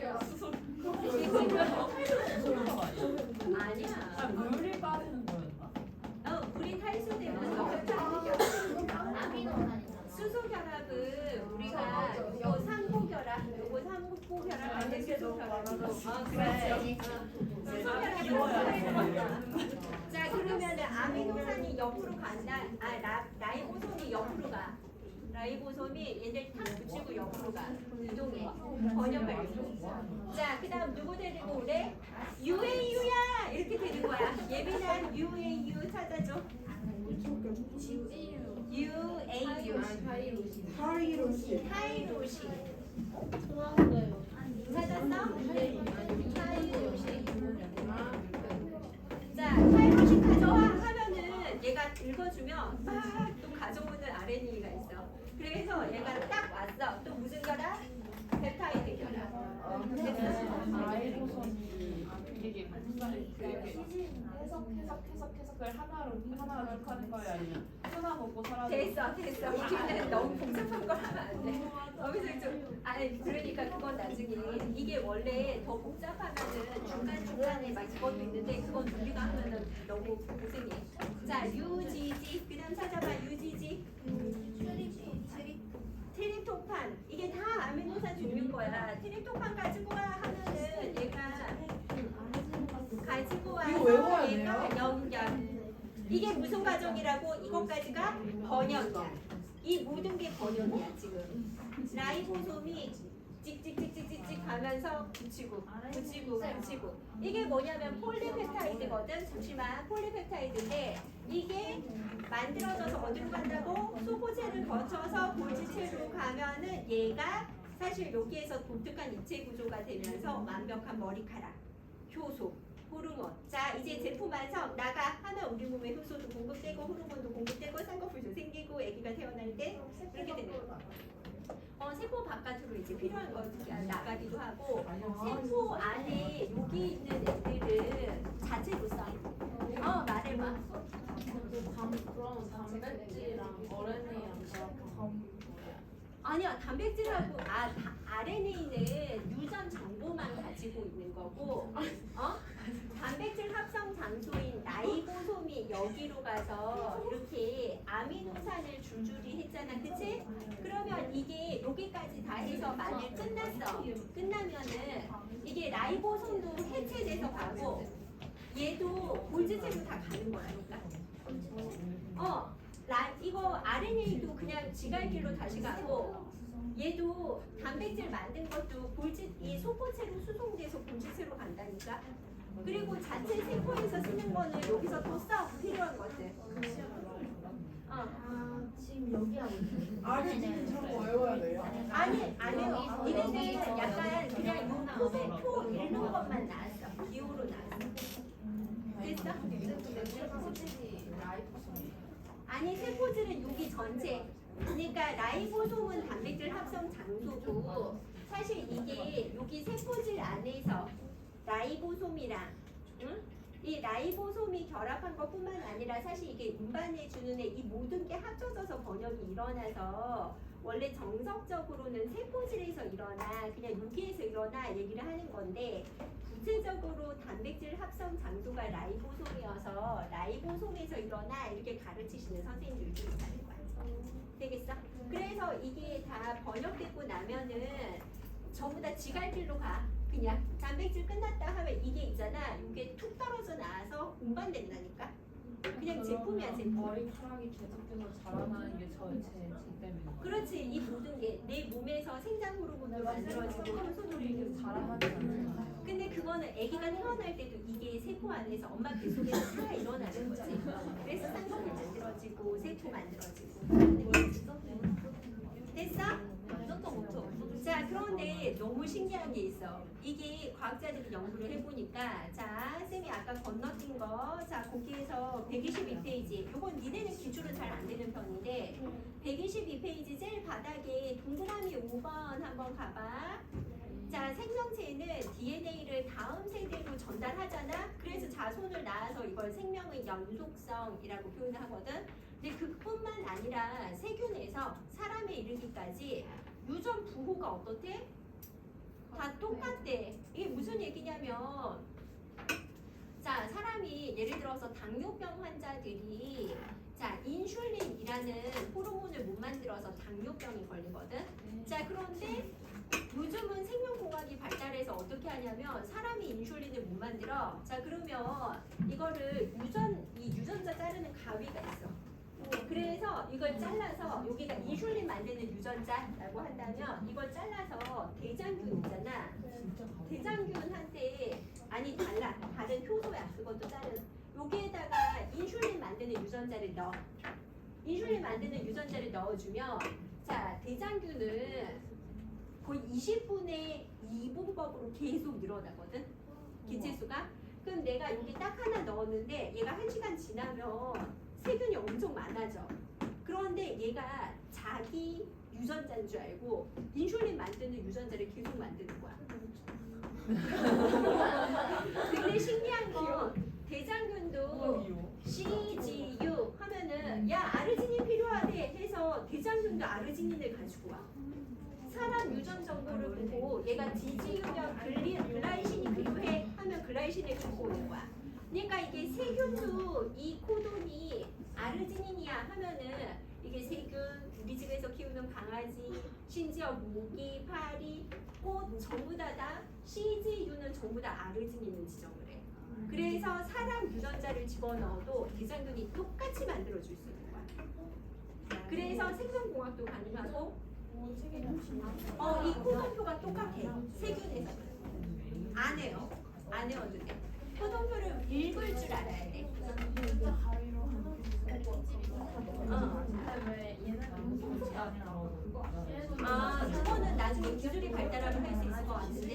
아니야. 물이 빠지는 거였나? 물이 탈수되면서 펩타이드 결합. 수소 결합은 우리가 요거 상고 결합, 요거 상고 결합할 때 수소 결합이고. 그렇지. 수소 결합은 자 그러면은 아미노산이 옆으로 간다. 라이보솜이 옆으로 가. 라이보솜이 얘들 탁 붙이고 옆으로 가. 이동해. 번역하려고. 자 그다음 누구 데리고 오래? UAU야 이렇게 되는 거야. 예민한 UAU 찾아줘. UAU. 타이로신. 찾았어? 타이로신. 자, 타이로신 가져와 하면은 얘가 읽어주면 막 또 가져오는 RNA가 있어. 그래서 얘가 딱 왔어. 또 무슨 결합? 펩타이드 결합. 아이로선이 되게 해석을 하나로 쭉 하는 거야 아니면 하나 먹고 살아? 됐어. 우리는 너무 복잡한 걸 하면 안 돼. 여기서 좀 그러니까 그건 나중에 이게 원래 더 복잡하면은 중간에 막 이것도 있는데 그건 우리가 하면은 너무 고생해. 자, UGG 그다음 찾아봐. UGG 트립토판 이게 다 아미노산 종류인 거야. 트립토판 가지고 와 하면은 얘가 가지고 와서 얘가 연결. 이게 무슨 과정이라고? 이것까지가 번역이야. 이 모든 게 번역이야 지금. 라이보솜이 찍찍찍찍찍찍 가면서 붙이고 이게 뭐냐면 폴리펩타이드거든. 잠시만 폴리펩타이드인데 이게 만들어져서 어디로 간다고? 소포체를 거쳐서 골지체로 가면은 얘가 사실 여기에서 독특한 입체 구조가 되면서 완벽한 머리카락, 효소, 호르몬. 자 이제 제품 완성 나가 하면 우리 몸에 효소도 공급되고 호르몬도 공급되고 쌍꺼풀도 생기고 아기가 태어날 때 이렇게 되는 거야. 세포 바깥으로 이제 필요한 것들이 나가기도 하고 세포 안에 여기 있는 애들은 자체로 써. 말해봐. 그럼 단백질이랑 RNA랑 아니야 단백질하고 RNA는 유전 정보만 가지고 있는 거고 단백질 합성 장소인 라이보솜이 여기로 가서 이렇게 아미노산을 줄줄이 했잖아 그치? 그러면 이게 여기까지 다 해서 만일 끝나면은 이게 라이보솜도 해체돼서 가고 얘도 골지체로 다 가는 거야 그러니까 이거 RNA도 그냥 지갈길로 다시 가고 얘도 단백질 만든 것도 이 소포체로 수송돼서 골지체로 간다니까. 그리고 자체 세포에서 쓰는 거는 여기서 또 써 필요한 것들. 지금 여기 하고 있어요. 아니 자꾸 외워야 돼요. 아니 안 해요. 이래는 약간 그냥 요 포 읽는 것만 나왔어. 기호로 나왔어. 됐어? 아니 세포질은 여기 전체. 그러니까 라이보솜은 단백질 합성 장소고 사실 이게 여기 세포질 안에서 라이보솜이랑 이 라이보솜이 결합한 것뿐만 아니라 사실 이게 운반해 주는 이 모든 게 합쳐져서 번역이 일어나서 원래 정석적으로는 세포질에서 일어나 그냥 여기에서 일어나 얘기를 하는 건데 구체적으로 단백질 합성 장소가 라이보솜이어서 라이보솜에서 일어나 이렇게 가르치시는 선생님들도 있다는 거야. 되겠어? 그래서 이게 다 번역되고 나면은 전부 다 지갈길로 가. 그냥 단백질 끝났다 하면 이게 있잖아. 이게 툭 떨어져 나와서 운반된다니까. 그냥 제품이야 제품. 머리카락이 계속해서 자라나는 게 제 때문에. 그렇지. 이 모든 게 내 몸에서 생장 호르몬도 만들어지고 효소들이 계속 자라하지 않잖아요. 근데 그거는 아기가 태어날 때도 이게 세포 안에서 엄마 뱃속에서 다 일어나는 거지. 그래서 쌍꺼풀 만들어지고 세포 만들어지고. 됐어? 자, 그런데 너무 신기한 게 있어. 이게 과학자들이 연구를 해보니까, 자, 쌤이 아까 건너뛴 거, 자, 거기에서 122페이지. 요건 니네는 기출은 잘 안 되는 편인데, 122페이지 제일 바닥에 동그라미 5번 한번 가봐. 자, 생명체는 DNA를 다음 세대로 전달하잖아. 그래서 자손을 낳아서 이걸 생명의 연속성이라고 표현을 하거든. 근데 그뿐만 아니라 세균에서 사람에 이르기까지 유전 부호가 어떻대? 다 똑같대. 이게 무슨 얘기냐면, 자, 사람이 예를 들어서 당뇨병 환자들이 자, 인슐린이라는 호르몬을 못 만들어서 당뇨병이 걸리거든. 자, 그런데 요즘은 생명공학이 발달해서 어떻게 하냐면 사람이 인슐린을 못 만들어. 자, 그러면 이거를 이 유전자 자르는 가위가 있어. 그래서 이걸 잘라서 여기가 인슐린 만드는 유전자라고 한다면 이걸 잘라서 대장균 있잖아. 대장균한테 아니 달라. 다른 효소야. 그것도 자른. 여기에다가 인슐린 만드는 유전자를 넣어. 인슐린 만드는 유전자를 넣어주면 자, 대장균은 거의 20분의 2분법으로 계속 늘어나거든. 기체수가. 그럼 내가 여기 딱 하나 넣었는데 얘가 1시간 지나면 세균이 엄청 많아져. 그런데 얘가 자기 유전자인 줄 알고 인슐린 만드는 유전자를 계속 만드는 거야. 근데 신기한 건 대장균도 CGU 하면은 야 아르지닌 필요하대 해서 대장균도 아르지닌을 가지고 와. 사람 유전 정보를 보고 얘가 DGU면 글라이신이 필요해 하면 글라이신을 갖고 오는 거야. 그러니까 이게 세균도 이 코돈이 아르지닌이야 하면은 이게 세균, 우리 집에서 키우는 강아지, 심지어 모기, 파리, 꽃 전부 다 CGU는 전부 다 아르지닌을 지정을 해. 그래서 사람 유전자를 집어넣어도 대장균이 똑같이 만들어줄 수 있는 거야. 그래서 생명공학도 가능하고 이 코돈표가 똑같아. 세균에서 안 해요. 안 외워도 돼. 코돈표를 읽을 줄 알아야 돼. 그거는 나중에 기술이 발달하면 할 수 있을 것 같은데,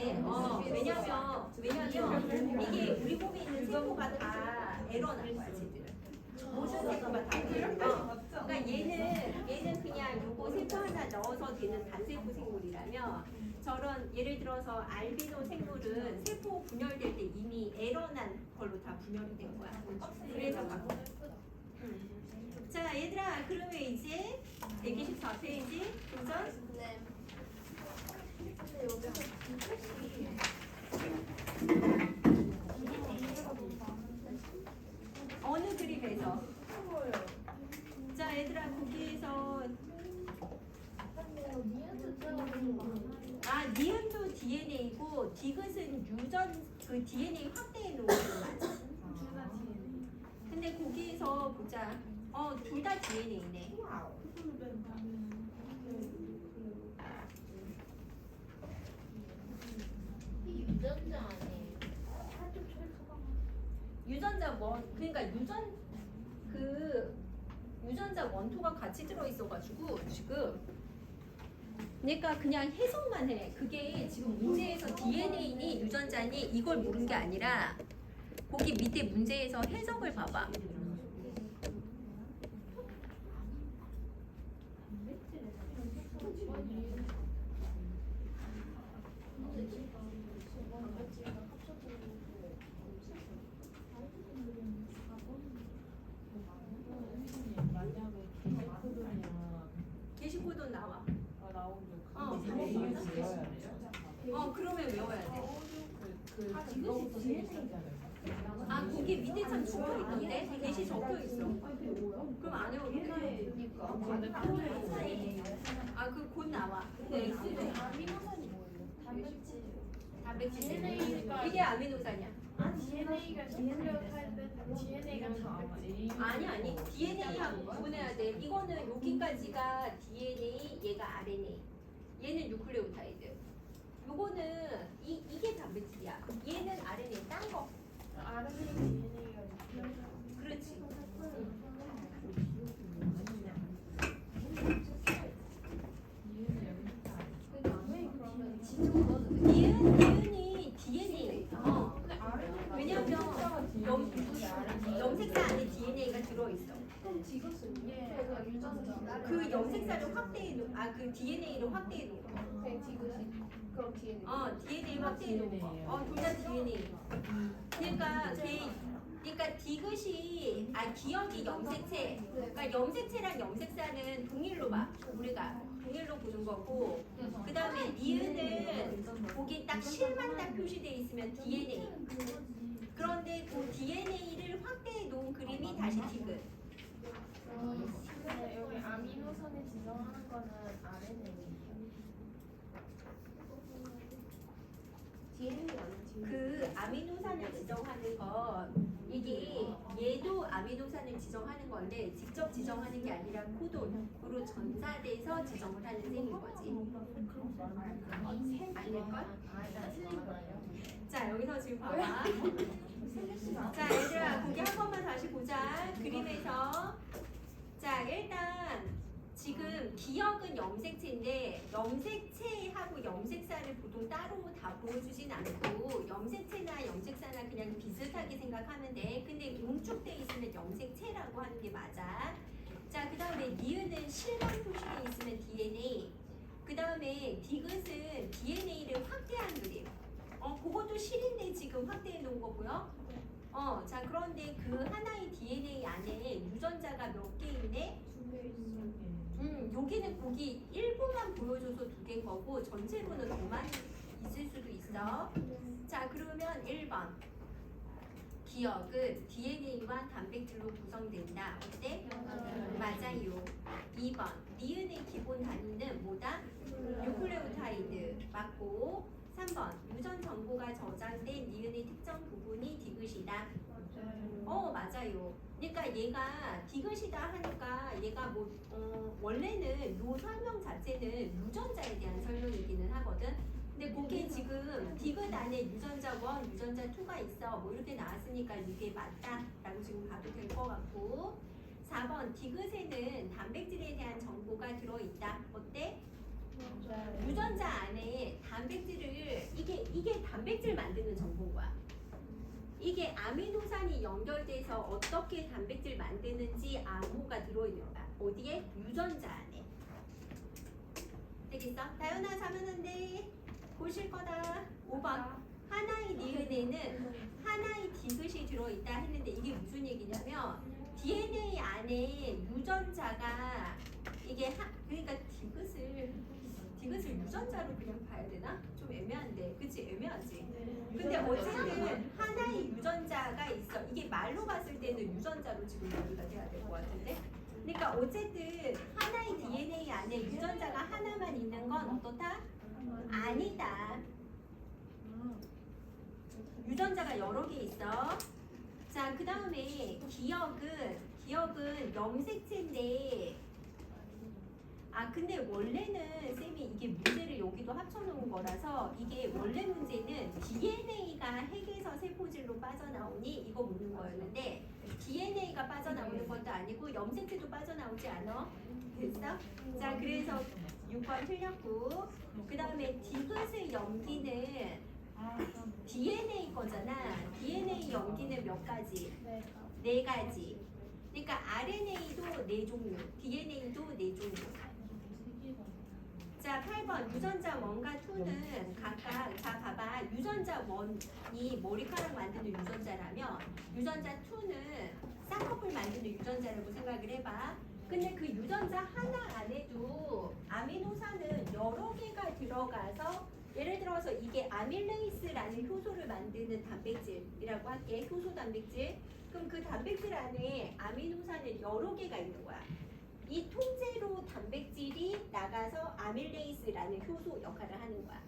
왜냐면 이게 우리 몸에 있는 세포가 다 에러 날 거야, 쟤들은. 모든 세포가 다 에러. 그러니까 얘는 그냥 요거 세포 하나 넣어서 되는 단세포 생물이라면 저런 예를 들어서 알비노 생물은 세포 분열될 때 이미 에러 난 걸로 다 분열이 된 거야. 그래서 자 얘들아 그러면 이제 124페이지 도전. 네. 어느 그림에서? 자 얘들아 거기에서 니은도 DNA고 디귿은 유전 그 DNA 확대해 놓은 거 맞아. 근데 거기에서 보자. 둘 다 DNA네. 유전자 아니에요? 유전자 그러니까 유전자 원토가 같이 들어 있어가지고 지금 그러니까 그냥 해석만 해. 그게 지금 문제에서 DNA니 유전자니 이걸 모른 게 아니라 거기 밑에 문제에서 해석을 봐봐. 게시코드 나와. 그러면 외워야 돼. 거기 밑에 참 적혀 있던데? 게시 적혀 있어. 그럼 안 외워도 돼. 그 곧 나와. 아미노산이 뭐예요? 단백질. 이게 아미노산이야. DNA가 뉴클레오타이드 DNA가 다 아마 A. 아니 DNA하고 구분해야 돼. 이거는 여기까지가 DNA, 얘가 RNA, 얘는 뉴클레오타이드. 요거는 이게 단백질이야. 얘는 RNA 딴 거. RNA, DNA가 그렇지. 그러면 지금 넣어도 돼? 니은이 DNA. 근데 RNA가 왜냐면 염색사 안에 DNA가 들어있어. 그럼 지그스는 예, 유전자. 그 염색사를 확대해 놓, 그 DNA를 확대해 놓은 거. 그냥 지그시 그럼 DNA DNA 확대해 놓은 거. 둘 다 DNA. 그러니까 디귿이 기억이 염색체. 그러니까 염색체랑 염색사는 동일로 봐. 우리가 동일로 보는 거고. 그 다음에 니은은 거기 딱 실만 딱 표시돼 있으면 DNA. 그런데 그 DNA를 확대해 놓은 그림이 다시 디귿. 근데 여기 아미노산을 지정하는 거는 RNA. DNA가 아니지 그 아미노산을 지정하는 거 이게 얘도 아미노산을 지정하는 건데 직접 지정하는 게 아니라 코돈으로 전사돼서 지정을 하는 셈인 거지. 아닐걸? 틀린 거예요. 자 여기서 지금 봐봐. 자 얘들아 거기 한 번만 다시 보자. 그림에서 자 일단 지금 기억은 염색체인데 염색체하고 염색사를 보통 따로 다 보여주진 않고 염색체나 염색사나 그냥 비슷하게 생각하면 돼. 근데 응축돼 있으면 염색체라고 하는 게 맞아. 자 그 다음에 니은은 실만 표시돼 있으면 DNA. 그 다음에 디귿은 DNA를 확대한 그림. 그것도 실인데 지금 확대해 놓은 거고요. 자 그런데 그 하나의 DNA 안에 유전자가 몇 개 있네? 여기는 거기 일부만 보여줘서 2개인 거고 전체로는 더 많이 있을 수도 있어. 자 그러면 1번 기억은 DNA와 단백질로 구성된다. 어때? 맞아요. 2번 니은의 기본 단위는 뭐다? 뉴클레오타이드 맞고. 3번 유전 정보가 저장된 니은의 특정 부분이 디귿이다. 맞아요. 그러니까 얘가 디귿이다 하니까 얘가 원래는 요 설명 자체는 유전자에 대한 설명이기는 하거든. 근데 그게 지금 디귿 안에 유전자 1, 유전자 2가 있어. 뭐 이렇게 나왔으니까 이게 맞다라고 지금 봐도 될 것 같고. 4번 디귿에는 단백질에 대한 정보가 들어있다. 어때? 유전자 안에 단백질을 이게 단백질 만드는 정보인 거야. 이게 아미노산이 연결돼서 어떻게 단백질 만드는지 암호가 들어있는 거야. 어디에? 유전자 안에. 되겠어? 다현아 자면한데 보실 거다. 5번 하나의 니은에는 하나의 디귿이 들어있다 했는데 이게 무슨 얘기냐면 DNA 안에 유전자가 이게 그러니까 디귿을 유전자로 그냥 봐야 되나? 좀 애매한데, 그치? 애매하지? 근데 어쨌든 하나의 유전자가 있어. 이게 말로 봤을 때는 유전자로 지금 여기가 돼야 될 것 같은데? 그러니까 어쨌든 하나의 DNA 안에 유전자가 하나만 있는 건 어떻다? 아니다. 유전자가 여러 개 있어. 자, 그 다음에 기억은 염색체인데 근데 원래는 쌤이 이게 문제를 여기도 합쳐놓은 거라서 이게 원래 문제는 DNA가 핵에서 세포질로 빠져나오니 이거 묻는 거였는데 DNA가 빠져나오는 것도 아니고 염색체도 빠져나오지 않아? 됐어? 자 그래서 6번 틀렸고 그 다음에 디귿을 염기는 DNA 거잖아. DNA 염기는 몇 가지? 4가지. 그러니까 RNA도 4종류, DNA도 4종류. 자, 8번 유전자 1과 2는 각각 자 봐봐. 유전자 1이 머리카락 만드는 유전자라면 유전자 2는 쌍꺼풀 만드는 유전자라고 생각을 해봐. 근데 그 유전자 하나 안에도 아미노산은 여러 개가 들어가서 예를 들어서 이게 아밀레이스라는 효소를 만드는 단백질이라고 할게. 효소 단백질. 그럼 그 단백질 안에 아미노산은 여러 개가 있는 거야. 이 통째로 단백질이 나가서 아밀레이스라는 효소 역할을 하는 거야.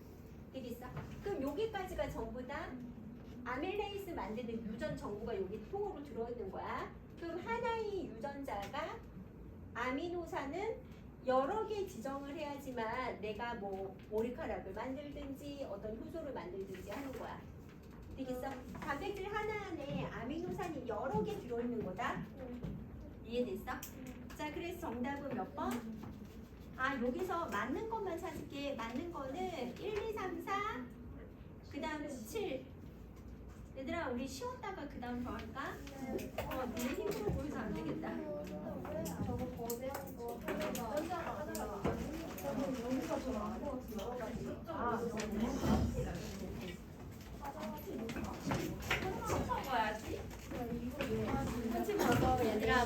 되겠어? 그럼 여기까지가 전부 다 아밀레이스 만드는 유전 정보가 여기 통으로 들어있는 거야. 그럼 하나의 유전자가 아미노산은 여러 개 지정을 해야지만 내가 뭐 머리카락을 만들든지 어떤 효소를 만들든지 하는 거야. 되겠어? 단백질 하나 안에 아미노산이 여러 개 들어있는 거다. 이해됐어? 자, 그래서 정답은 몇 번? 아, 여기서 맞는 것만 찾을게. 맞는 거는 1, 2, 3, 4, 그 다음 7. 얘들아, 우리 쉬었다가 그 다음 더 할까? 네 힘으로 보여서 안 되겠다. 저거 거대한 거 하다가 여기가 좀 안 보였어. 아, 먹어야지. 흔치 먹어, 얘들아.